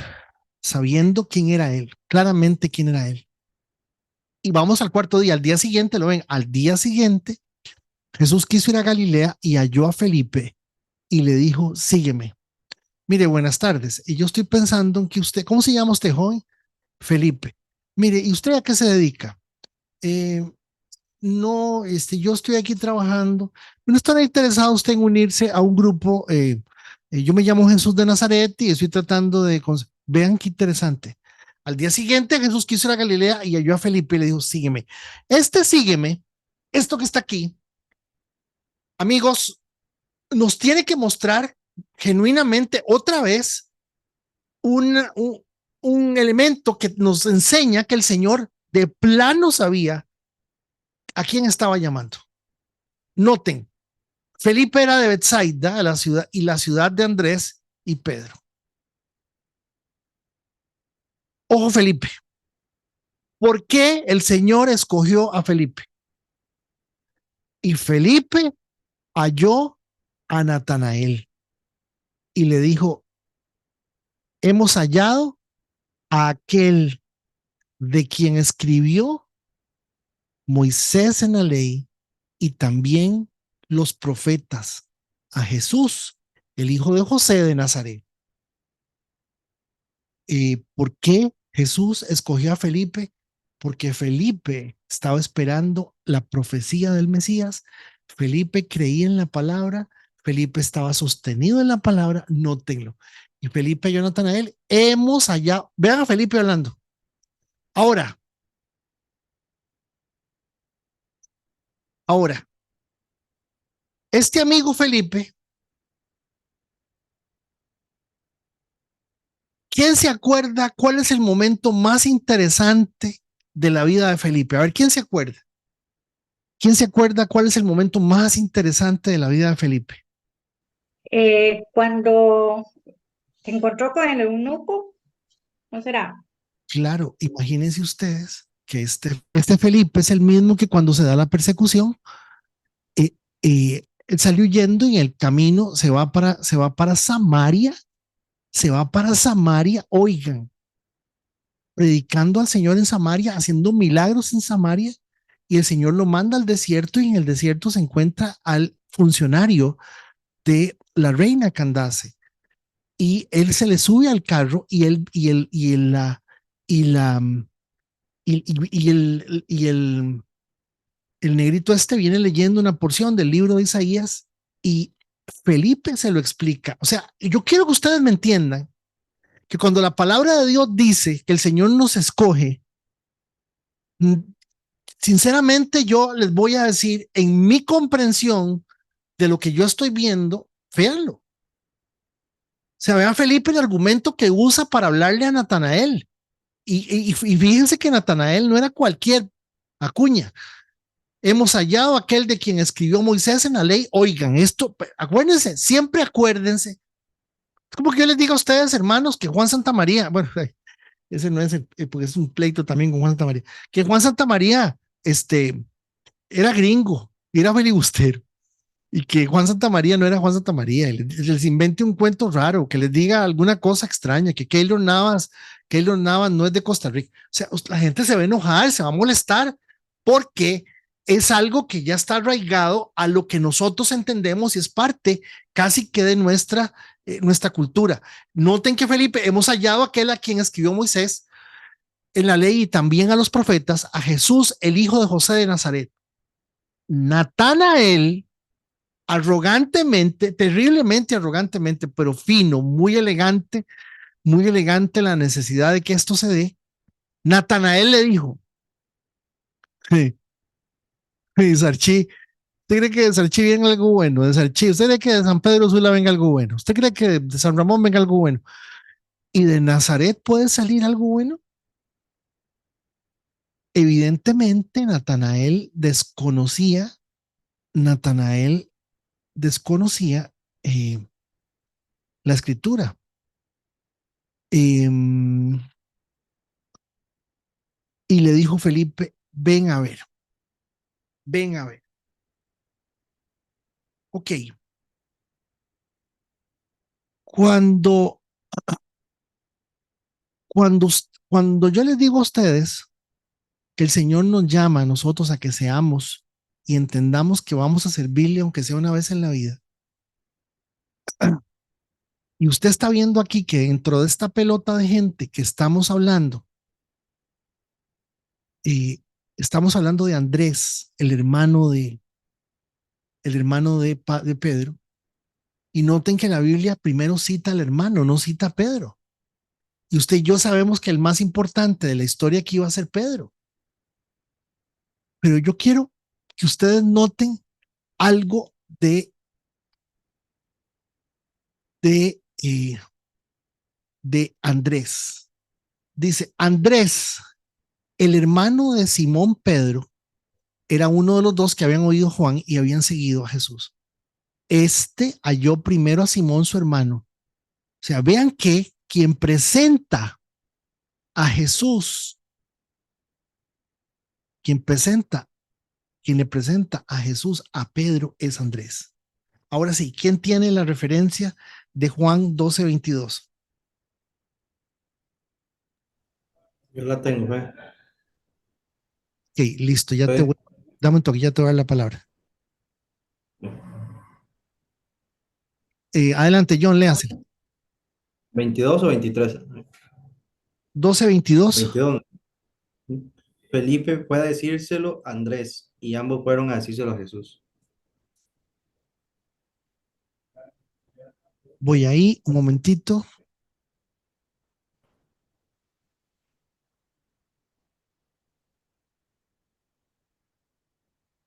sabiendo quién era Él, claramente quién era Él. Y vamos al cuarto día, al día siguiente, lo ven, al día siguiente, Jesús quiso ir a Galilea y halló a Felipe y le dijo, sígueme. Mire, buenas tardes. Y yo estoy pensando en que usted, ¿cómo se llama usted, joven? Felipe. Mire, ¿y usted a qué se dedica? No, yo estoy aquí trabajando. ¿No estará interesado usted en unirse a un grupo? Yo me llamo Jesús de Nazaret y estoy tratando de... Vean qué interesante. Al día siguiente Jesús quiso ir a Galilea y halló a Felipe y le dijo, sígueme. Sígueme, esto que está aquí, amigos, nos tiene que mostrar genuinamente otra vez un elemento que nos enseña que el Señor de plano sabía ¿A quién estaba llamando? Noten, Felipe era de Betsaida, la ciudad de Andrés y Pedro. Ojo, Felipe. ¿Por qué el Señor escogió a Felipe? Y Felipe halló a Natanael y le dijo, hemos hallado a aquel de quien escribió Moisés en la ley y también los profetas, a Jesús, el hijo de José de Nazaret. ¿Por qué Jesús escogió a Felipe? Porque Felipe estaba esperando la profecía del Mesías. Felipe creía en la palabra. Felipe estaba sostenido en la palabra. Nótenlo. Y Felipe y Natanael hemos hallado. Vean a Felipe hablando. Ahora, este amigo Felipe, ¿quién se acuerda cuál es el momento más interesante de la vida de Felipe? A ver, ¿quién se acuerda? ¿Quién se acuerda cuál es el momento más interesante de la vida de Felipe? Cuando se encontró con el eunuco, ¿no será? Claro, imagínense ustedes que este Felipe es el mismo que cuando se da la persecución, él salió huyendo y en el camino se va para Samaria, oigan, predicando al Señor en Samaria, haciendo milagros en Samaria, y el Señor lo manda al desierto y en el desierto se encuentra al funcionario de la reina Candace y él se le sube al carro y él y la el negrito este viene leyendo una porción del libro de Isaías y Felipe se lo explica. O sea, yo quiero que ustedes me entiendan que cuando la palabra de Dios dice que el Señor nos escoge, sinceramente yo les voy a decir en mi comprensión de lo que yo estoy viendo, véanlo. O sea, vean Felipe el argumento que usa para hablarle a Natanael. Y fíjense que Natanael no era cualquier acuña. Hemos hallado aquel de quien escribió Moisés en la ley. Oigan, esto, acuérdense, siempre acuérdense. Es como que yo les diga a ustedes, hermanos, que Juan Santamaría, bueno, ese no es, porque es un pleito también con Juan Santamaría, que Juan Santamaría, era gringo, era filibustero, y que Juan Santamaría no era Juan Santamaría, les invente un cuento raro, que les diga alguna cosa extraña, que Keylor Navas no es de Costa Rica. O sea, la gente se va a enojar, se va a molestar, porque es algo que ya está arraigado a lo que nosotros entendemos y es parte casi que de nuestra cultura. Noten que Felipe, hemos hallado a aquel a quien escribió Moisés en la ley y también a los profetas, a Jesús, el hijo de José de Nazaret. Natanael, arrogantemente, terriblemente arrogantemente, pero fino, muy elegante la necesidad de que esto se dé. Natanael le dijo, hey, Sarchi, ¿usted cree que de Sarchi venga algo bueno? De Sarchi, ¿usted cree que de San Pedro Sula venga algo bueno? ¿Usted cree que de San Ramón venga algo bueno? ¿Y de Nazaret puede salir algo bueno? Evidentemente, Natanael desconocía la escritura. Eh, y le dijo Felipe, ven a ver, ven a ver. Ok, cuando, cuando, cuando yo les digo a ustedes que el Señor nos llama a nosotros a que seamos y entendamos que vamos a servirle aunque sea una vez en la vida, y usted está viendo aquí que dentro de esta pelota de gente que eh, estamos hablando de Andrés, el hermano de Pedro, y noten que la Biblia primero cita al hermano, no cita a Pedro. Y usted y yo sabemos que el más importante de la historia aquí iba a ser Pedro. Pero yo quiero que ustedes noten algo de, eh, de Andrés. Dice, Andrés, el hermano de Simón Pedro, era uno de los dos que habían oído a Juan y habían seguido a Jesús. Este halló primero a Simón, su hermano. O sea, vean que quien presenta a Jesús, quien presenta, quien le presenta a Jesús a Pedro es Andrés. Ahora sí, ¿quién tiene la referencia de Juan 12:22? Yo la tengo, ¿eh? Ok, listo, ya te Fue voy, dame un toque, ya te voy a dar la palabra. Adelante, John, léase. 22 o 23. 12:22. 22. Felipe fue a decírselo a Andrés y ambos fueron a decírselo a Jesús. Voy ahí, un momentito.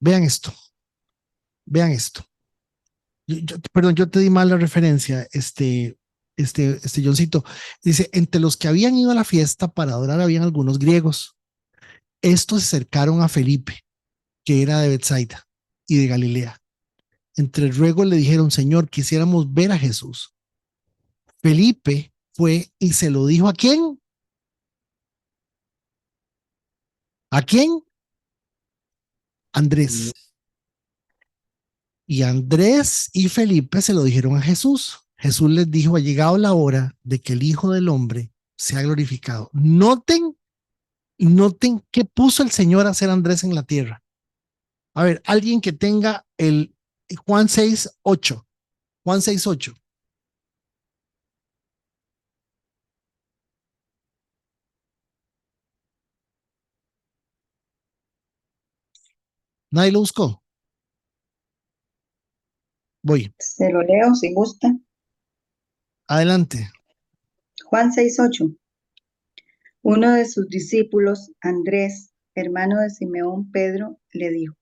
Vean esto, vean esto. Perdón, yo te di mal la referencia, Johncito. Dice, entre los que habían ido a la fiesta para adorar habían algunos griegos. Estos se acercaron a Felipe, que era de Bethsaida y de Galilea. Entre ruegos le dijeron, Señor, quisiéramos ver a Jesús. Felipe fue y se lo dijo ¿a quién? ¿A quién? Andrés. Y Andrés y Felipe se lo dijeron a Jesús. Jesús les dijo, ha llegado la hora de que el Hijo del Hombre sea glorificado. Noten qué puso el Señor a hacer Andrés en la tierra. A ver, alguien que tenga el Juan 6:8. Juan 6:8. Nadie lo buscó. Voy. Se lo leo si gusta. Adelante. Juan 6:8. Uno de sus discípulos, Andrés, hermano de Simeón Pedro, le dijo.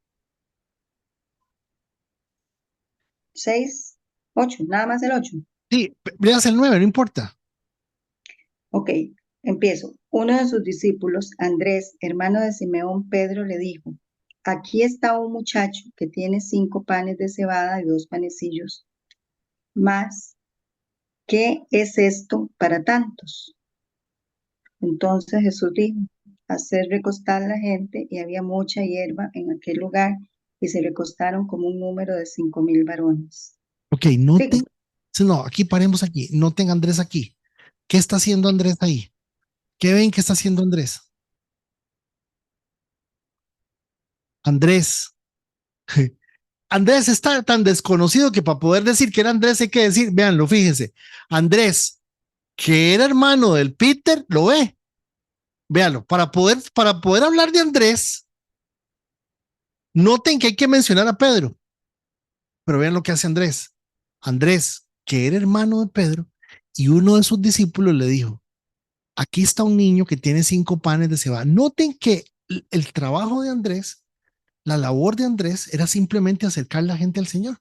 6:8, nada más el 8. Sí, veas el 9, no importa. Ok, empiezo. Uno de sus discípulos, Andrés, hermano de Simeón Pedro, le dijo, aquí está un muchacho que tiene 5 panes de cebada y 2 panecillos. Más, ¿qué es esto para tantos? Entonces Jesús dijo, hacer recostar la gente, y había mucha hierba en aquel lugar, y se recostaron como un número de 5,000 varones. Ok, Sigo. no, aquí paremos aquí. Noten a Andrés aquí. ¿Qué está haciendo Andrés ahí? ¿Qué ven que está haciendo Andrés? Andrés. Andrés está tan desconocido que para poder decir que era Andrés hay que decir, véanlo, fíjense, Andrés, que era hermano del Peter, lo ve, véanlo, para poder hablar de Andrés, noten que hay que mencionar a Pedro, pero vean lo que hace Andrés. Andrés, que era hermano de Pedro, y uno de sus discípulos le dijo, aquí está un niño que tiene 5 panes de cebada. Noten que el trabajo de Andrés, la labor de Andrés era simplemente acercar la gente al Señor.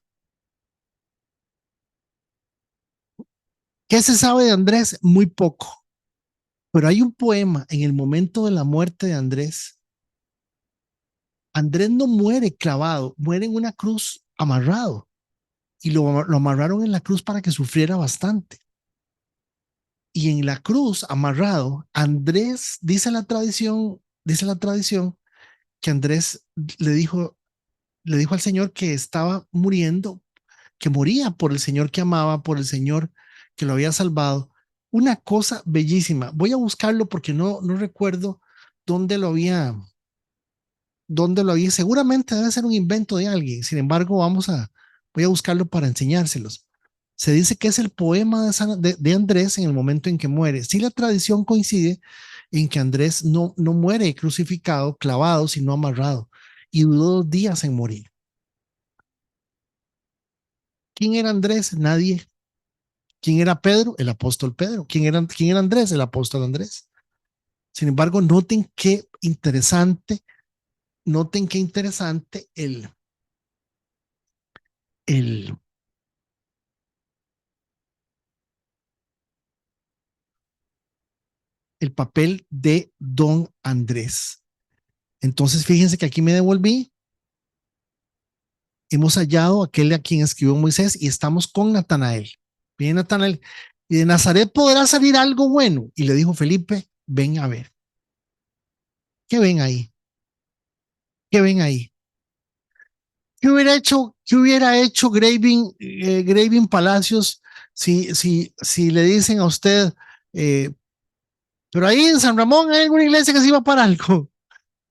¿Qué se sabe de Andrés? Muy poco. Pero hay un poema en el momento de la muerte de Andrés. Andrés no muere clavado, muere en una cruz amarrado. Y lo amarraron en la cruz para que sufriera bastante. Y en la cruz amarrado, Andrés, dice la tradición que Andrés le dijo al Señor que estaba muriendo, que moría por el Señor que amaba, por el Señor que lo había salvado. Una cosa bellísima. Voy a buscarlo porque no recuerdo dónde lo había, seguramente debe ser un invento de alguien. Sin embargo, voy a buscarlo para enseñárselos. Se dice que es el poema de Andrés en el momento en que muere. Sí, la tradición coincide en que Andrés no muere crucificado, clavado, sino amarrado, y duró 2 días en morir. ¿Quién era Andrés? Nadie. ¿Quién era Pedro? El apóstol Pedro. ¿Quién era Andrés? El apóstol Andrés. Sin embargo, noten qué interesante el, el papel de don Andrés. Entonces, fíjense que aquí me devolví hemos hallado aquel a quien escribió Moisés y estamos con Natanael. Viene Natanael, y de Nazaret podrá salir algo bueno. Y le dijo Felipe, ven a ver. ¿Qué ven ahí? ¿Qué ven ahí? Qué hubiera hecho Graving Palacios si le dicen a usted, pero ahí en San Ramón hay alguna iglesia que se iba para algo?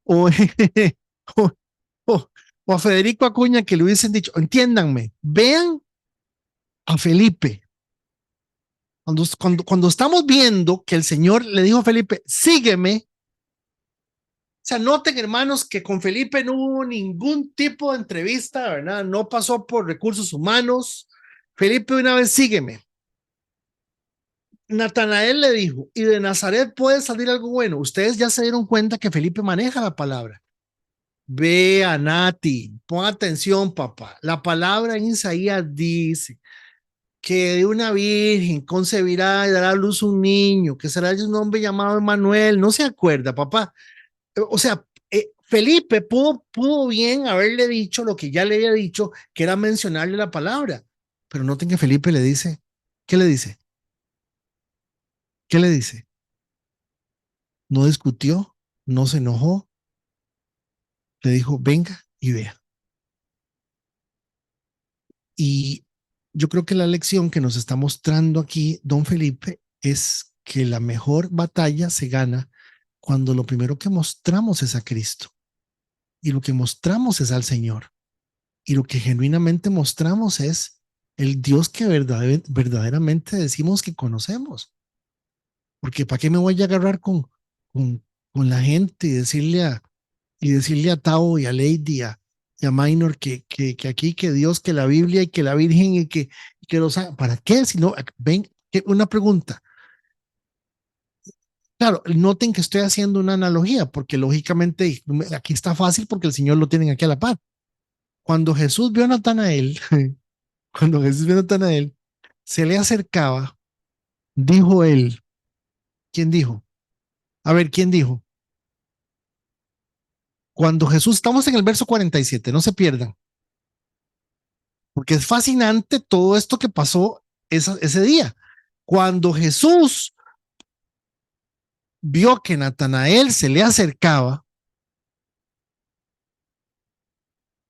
O, o, o, o a Federico Acuña que le hubiesen dicho, entiéndanme, vean a Felipe. Cuando estamos viendo que el Señor le dijo a Felipe, sígueme, o sea, noten, hermanos, que con Felipe no hubo ningún tipo de entrevista, ¿verdad? No pasó por recursos humanos. Felipe una vez, sígueme. Natanael le dijo, y de Nazaret puede salir algo bueno. Ustedes ya se dieron cuenta que Felipe maneja la palabra. Vea, Nati, pon atención, papá. La palabra en Isaías dice que de una virgen concebirá y dará a luz un niño, que será un hombre llamado Emmanuel. ¿No se acuerda, papá? O sea, Felipe pudo bien haberle dicho lo que ya le había dicho, que era mencionarle la palabra. Pero noten que Felipe le dice, ¿qué le dice? ¿Qué le dice? No discutió, no se enojó, le dijo, venga y vea. Y yo creo que la lección que nos está mostrando aquí don Felipe es que la mejor batalla se gana cuando lo primero que mostramos es a Cristo y lo que mostramos es al Señor y lo que genuinamente mostramos es el Dios que verdaderamente decimos que conocemos. Porque ¿para qué me voy a agarrar con, con la gente y decirle a Tao y a Lady y a Minor que aquí, que Dios, que la Biblia y que la Virgen y que los haga? ¿Para qué? Si no, ven, una pregunta. Claro, noten que estoy haciendo una analogía, porque lógicamente aquí está fácil porque el Señor lo tienen aquí a la par. Cuando Jesús vio a Natanael, cuando Jesús vio a Natanael, se le acercaba, dijo él, ¿quién dijo? A ver, ¿quién dijo? Cuando Jesús, estamos en el verso 47, no se pierdan, porque es fascinante todo esto que pasó ese día. Cuando Jesús vio que Natanael se le acercaba,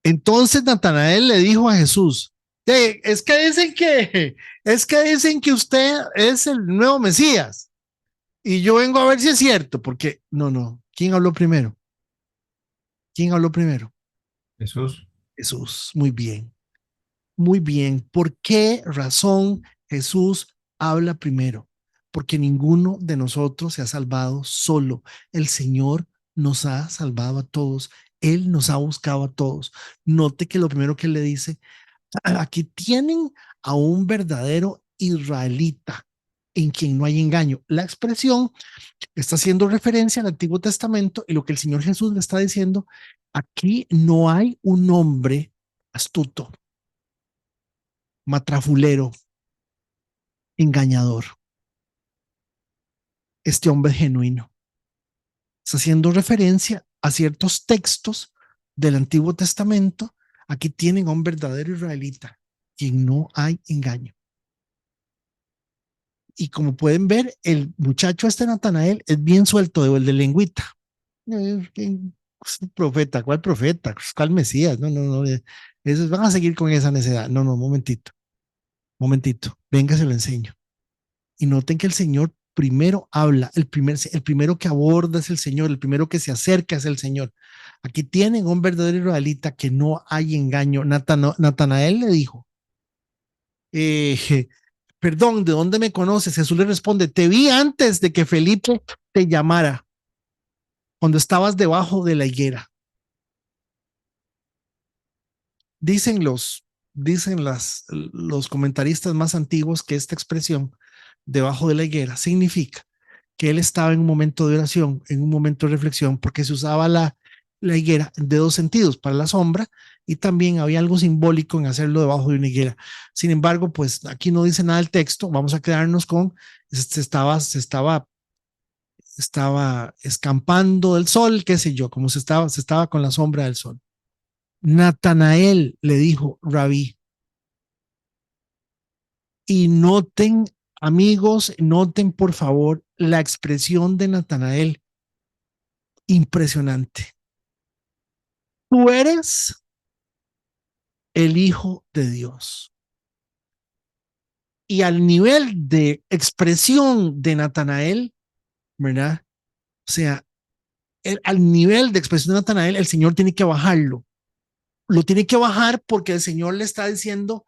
entonces Natanael le dijo a Jesús, es que dicen que usted es el nuevo Mesías y yo vengo a ver si es cierto, porque no, ¿quién habló primero? ¿Quién habló primero? Jesús. Jesús, muy bien. Muy bien. ¿Por qué razón Jesús habla primero? Porque ninguno de nosotros se ha salvado solo. El Señor nos ha salvado a todos. Él nos ha buscado a todos. Note que lo primero que él le dice, aquí tienen a un verdadero israelita en quien no hay engaño. La expresión está haciendo referencia al Antiguo Testamento y lo que el Señor Jesús le está diciendo, aquí no hay un hombre astuto, matrafulero, engañador. Este hombre es genuino. Está haciendo referencia a ciertos textos del Antiguo Testamento. Aquí tienen a un verdadero israelita, quien no hay engaño. Y como pueden ver, el muchacho este Natanael es bien suelto de lengüita. Profeta, ¿cuál profeta? ¿Cuál Mesías? No. Esos van a seguir con esa necedad. No, momentito. Venga, se lo enseño. Y noten que el Señor primero habla, el primero que aborda es el Señor, el primero que se acerca es el Señor. Aquí tienen un verdadero israelita que no hay engaño. Natanael le dijo, perdón, ¿de dónde me conoces? Jesús le responde, te vi antes de que Felipe te llamara, cuando estabas debajo de la higuera. Dicen los comentaristas más antiguos que esta expresión, debajo de la higuera, significa que él estaba en un momento de oración, en un momento de reflexión, porque se usaba la higuera de dos sentidos, para la sombra, y también había algo simbólico en hacerlo debajo de una higuera. Sin embargo, pues aquí no dice nada el texto, vamos a quedarnos con, se estaba escampando del sol, qué sé yo, como se estaba con la sombra del sol. Natanael le dijo, Rabí, y noten, amigos, noten por favor la expresión de Natanael, impresionante. Tú eres el Hijo de Dios. Y al nivel de expresión de Natanael, ¿verdad? O sea, al nivel de expresión de Natanael, el Señor tiene que bajarlo. Lo tiene que bajar porque el Señor le está diciendo,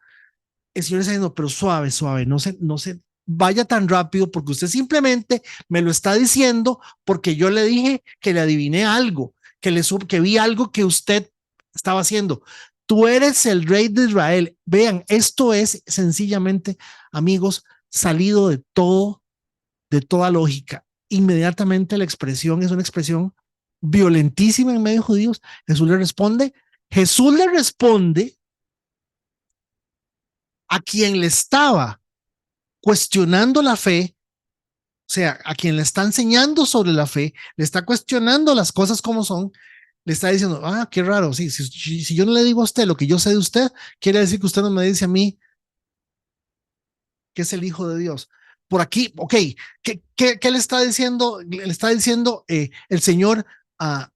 el Señor está diciendo, pero suave, suave, no se vaya tan rápido porque usted simplemente me lo está diciendo porque yo le dije que le adiviné algo, que vi algo que usted estaba haciendo. Tú eres el rey de Israel. Vean, esto es sencillamente, amigos, salido de toda lógica. Inmediatamente la expresión es una expresión violentísima en medio de judíos. Jesús le responde a quien le estaba cuestionando la fe, o sea, a quien le está enseñando sobre la fe, le está cuestionando las cosas como son, le está diciendo, ah, qué raro, sí, si yo no le digo a usted lo que yo sé de usted, quiere decir que usted no me dice a mí que es el Hijo de Dios. Por aquí, ok, ¿qué le está diciendo? Le está diciendo el Señor a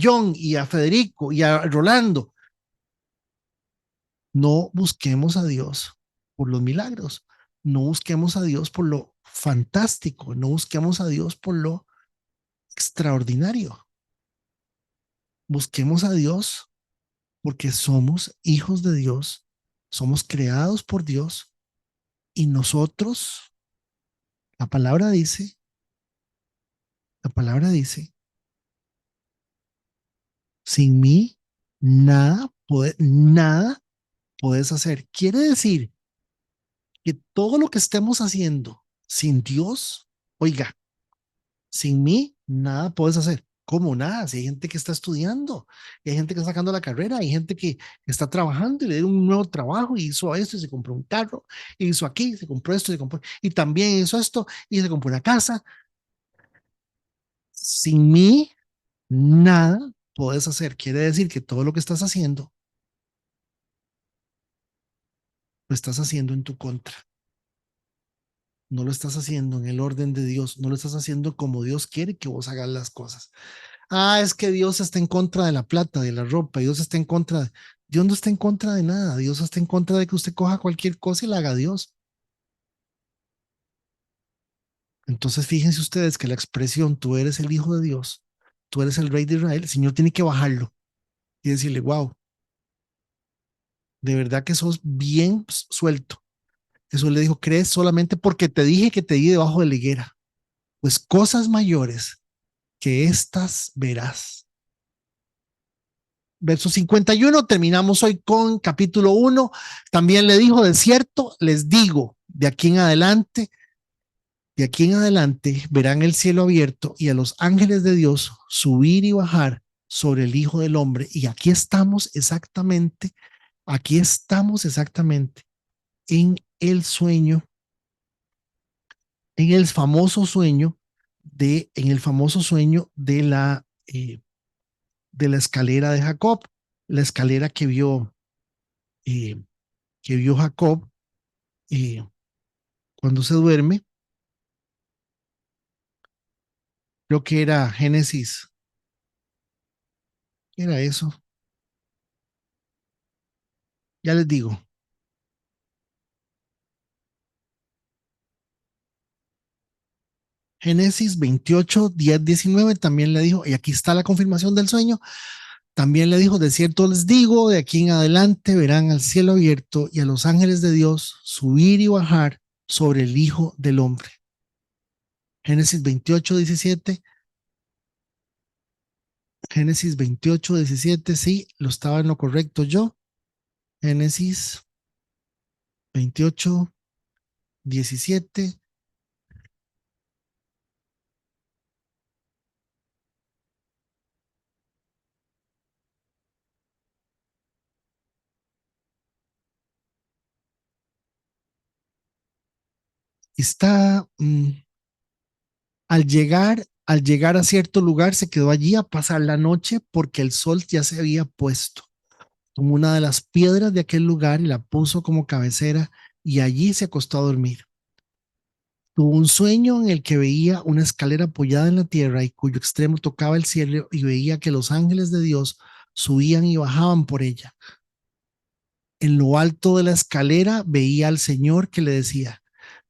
John y a Federico y a Rolando. No busquemos a Dios por los milagros, no busquemos a Dios por lo fantástico, no busquemos a Dios por lo extraordinario. Busquemos a Dios porque somos hijos de Dios, somos creados por Dios y nosotros, la palabra dice, la palabra dice, sin mí nada puedes hacer. Quiere decir que todo lo que estemos haciendo sin Dios, oiga, sin mí nada puedes hacer. ¿Cómo nada? Si hay gente que está estudiando, y hay gente que está sacando la carrera, hay gente que está trabajando y le dio un nuevo trabajo y hizo esto y se compró un carro, y hizo aquí, se compró esto, y también hizo esto y se compró una casa. Sin mí nada puedes hacer. Quiere decir que todo lo que estás haciendo lo estás haciendo en tu contra. No lo estás haciendo en el orden de Dios, no lo estás haciendo como Dios quiere que vos hagas las cosas. Ah, es que Dios está en contra de la plata, de la ropa, Dios está en contra Dios no está en contra de nada, Dios está en contra de que usted coja cualquier cosa y la haga Dios. Entonces fíjense ustedes que la expresión tú eres el Hijo de Dios, tú eres el Rey de Israel, el Señor tiene que bajarlo y decirle, wow, de verdad que sos bien suelto. Jesús le dijo, crees solamente porque te dije que te di debajo de la higuera, pues cosas mayores que estas verás. Verso 51, terminamos hoy con capítulo 1. También le dijo, de cierto, les digo, de aquí en adelante verán el cielo abierto y a los ángeles de Dios subir y bajar sobre el Hijo del Hombre. Y aquí estamos exactamente en el sueño, en el famoso sueño de la escalera de Jacob, la escalera eh, que vio Jacob eh, cuando se duerme. Creo que era Génesis. ¿Qué era eso? Ya les digo. Génesis 28, 10, 19 también le dijo, y aquí está la confirmación del sueño, también le dijo, de cierto les digo, de aquí en adelante verán al cielo abierto y a los ángeles de Dios subir y bajar sobre el Hijo del Hombre. Génesis 28, 17. Génesis 28, 17, sí, lo estaba en lo correcto yo. Génesis 28, 17. Está, al llegar a cierto lugar, se quedó allí a pasar la noche porque el sol ya se había puesto. tomó una de las piedras de aquel lugar y la puso como cabecera y allí se acostó a dormir. Tuvo un sueño en el que veía una escalera apoyada en la tierra y cuyo extremo tocaba el cielo y veía que los ángeles de Dios subían y bajaban por ella. En lo alto de la escalera veía al Señor que le decía: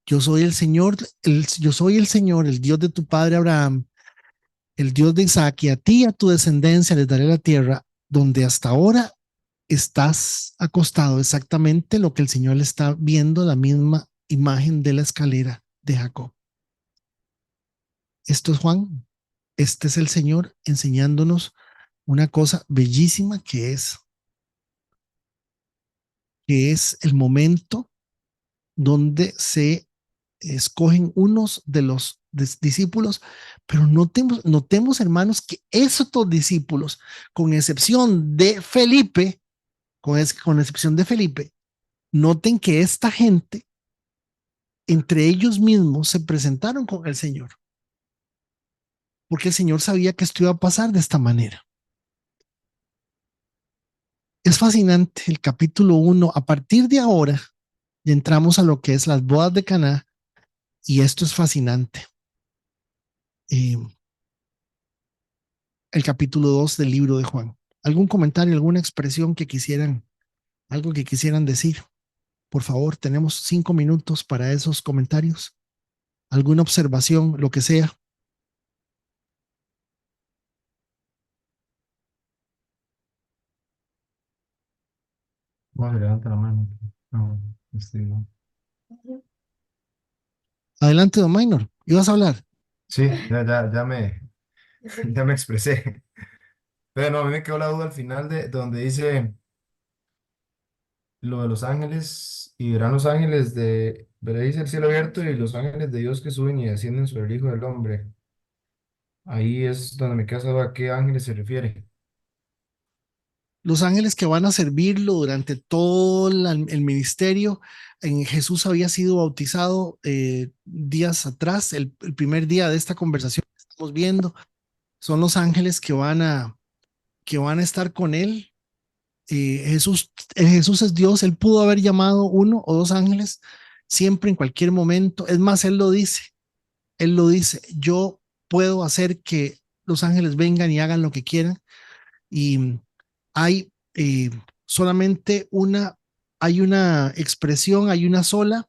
yo soy el Señor, yo soy el Señor, el Dios de tu padre Abraham, el Dios de Isaac, y a ti y a tu descendencia les daré la tierra donde hasta ahora estás acostado. Exactamente lo que el Señor le está viendo, la misma imagen de la escalera de Jacob. Esto es Juan, este es el Señor enseñándonos una cosa bellísima que el momento donde se escogen unos de los discípulos, pero notemos, hermanos, que esos dos discípulos, con excepción de Felipe, con excepción de Felipe, noten que esta gente, entre ellos mismos, se presentaron con el Señor, porque el Señor sabía que esto iba a pasar de esta manera. Es fascinante el capítulo 1. A partir de ahora, ya entramos a lo que es las bodas de Caná, y esto es fascinante. El capítulo 2 del libro de Juan. ¿Algún comentario, alguna expresión que quisieran, algo que quisieran decir? Por favor, tenemos 5 minutos para esos comentarios. ¿Alguna observación, lo que sea? Bueno, levanta la mano. No, no. Adelante, don Maynor. ¿Ibas a hablar? Sí, ya me expresé. Pero no, a mí me quedó la duda al final de donde dice lo de los ángeles y verán los ángeles veréis el cielo abierto y los ángeles de Dios que suben y descienden sobre el Hijo del Hombre. Ahí es donde me queda esa duda, ¿a qué ángeles se refiere? Los ángeles que van a servirlo durante todo el ministerio. En Jesús había sido bautizado días atrás, el primer día de esta conversación que estamos viendo. Son los ángeles que van a estar con él. Jesús es Dios, él pudo haber llamado 1 o 2 ángeles siempre, en cualquier momento. Es más, él lo dice, yo puedo hacer que los ángeles vengan y hagan lo que quieran. Y hay solamente hay una expresión, hay una sola,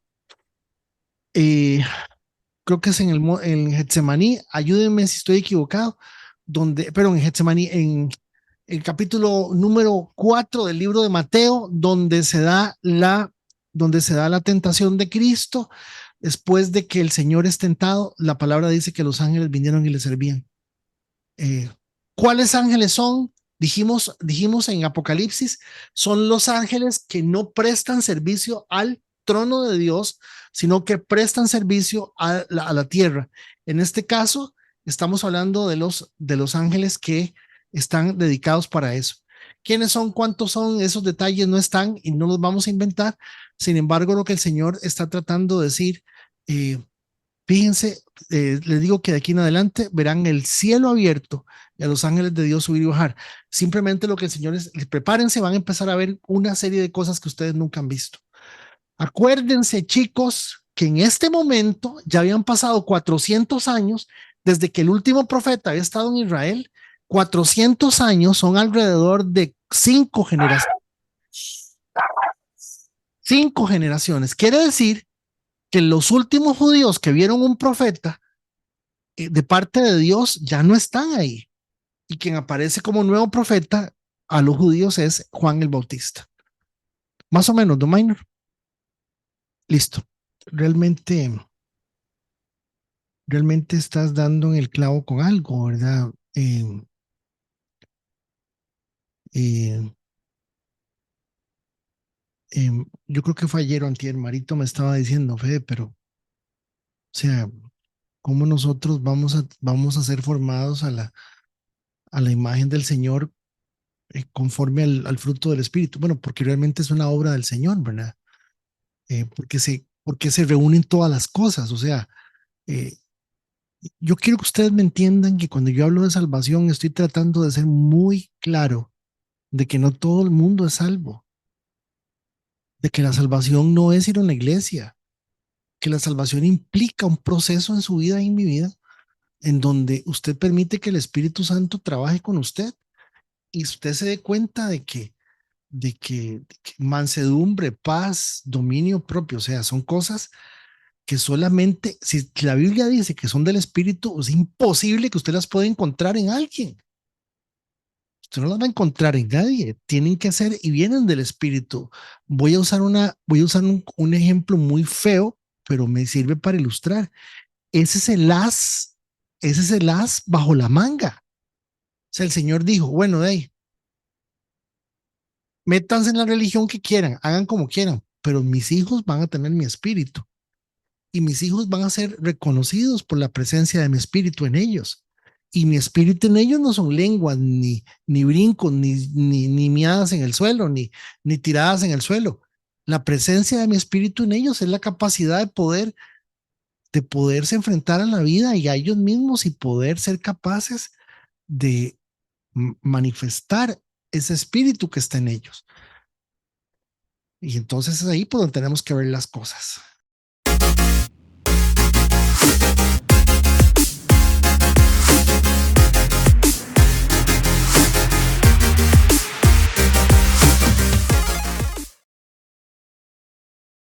creo que es en Getsemaní, ayúdenme si estoy equivocado, pero en Getsemaní, en el capítulo número 4 del libro de Mateo, donde se da la tentación de Cristo. Después de que el Señor es tentado, la palabra dice que los ángeles vinieron y le servían. ¿Cuáles ángeles son? Dijimos en Apocalipsis, son los ángeles que no prestan servicio al trono de Dios, sino que prestan servicio a la tierra. En este caso, estamos hablando de los ángeles que están dedicados para eso. ¿Quiénes son? ¿Cuántos son? Esos detalles no están y no los vamos a inventar. Sin embargo, lo que el Señor está tratando de decir, fíjense, les digo que de aquí en adelante verán el cielo abierto y a los ángeles de Dios subir y bajar. Simplemente lo que el Señor es, prepárense, van a empezar a ver una serie de cosas que ustedes nunca han visto. Acuérdense, chicos, que en este momento ya habían pasado 400 años desde que el último profeta había estado en Israel. 400 años son alrededor de 5 generaciones. 5 generaciones. Quiere decir que los últimos judíos que vieron un profeta de parte de Dios ya no están ahí. Y quien aparece como nuevo profeta a los judíos es Juan el Bautista. Más o menos, don Maynor. Listo. Realmente estás dando en el clavo con algo, ¿verdad? Yo creo que fue ayer o antier, Marito me estaba diciendo, Fede, pero, o sea, ¿cómo nosotros vamos a ser formados a la imagen del Señor conforme al fruto del Espíritu? Bueno, porque realmente es una obra del Señor, ¿verdad? Porque se reúnen todas las cosas, o sea, yo quiero que ustedes me entiendan que cuando yo hablo de salvación estoy tratando de ser muy claro de que no todo el mundo es salvo, de que la salvación no es ir a una iglesia, que la salvación implica un proceso en su vida y en mi vida, en donde usted permite que el Espíritu Santo trabaje con usted y usted se dé cuenta de que mansedumbre, paz, dominio propio, o sea, son cosas que solamente, si la Biblia dice que son del Espíritu, es imposible que usted las pueda encontrar en alguien. Usted no las va a encontrar en nadie. Tienen que ser y vienen del Espíritu. Voy a usar un ejemplo muy feo, pero me sirve para ilustrar. Ese es el as, ese es el as bajo la manga. O sea, el Señor dijo, bueno, de ahí, métanse en la religión que quieran, hagan como quieran, pero mis hijos van a tener mi espíritu y mis hijos van a ser reconocidos por la presencia de mi espíritu en ellos. Y mi espíritu en ellos no son lenguas, ni brincos, ni miadas en el suelo, ni tiradas en el suelo. La presencia de mi espíritu en ellos es la capacidad de poderse enfrentar a la vida y a ellos mismos y poder ser capaces de manifestar ese espíritu que está en ellos. Y entonces es ahí por donde tenemos que ver las cosas.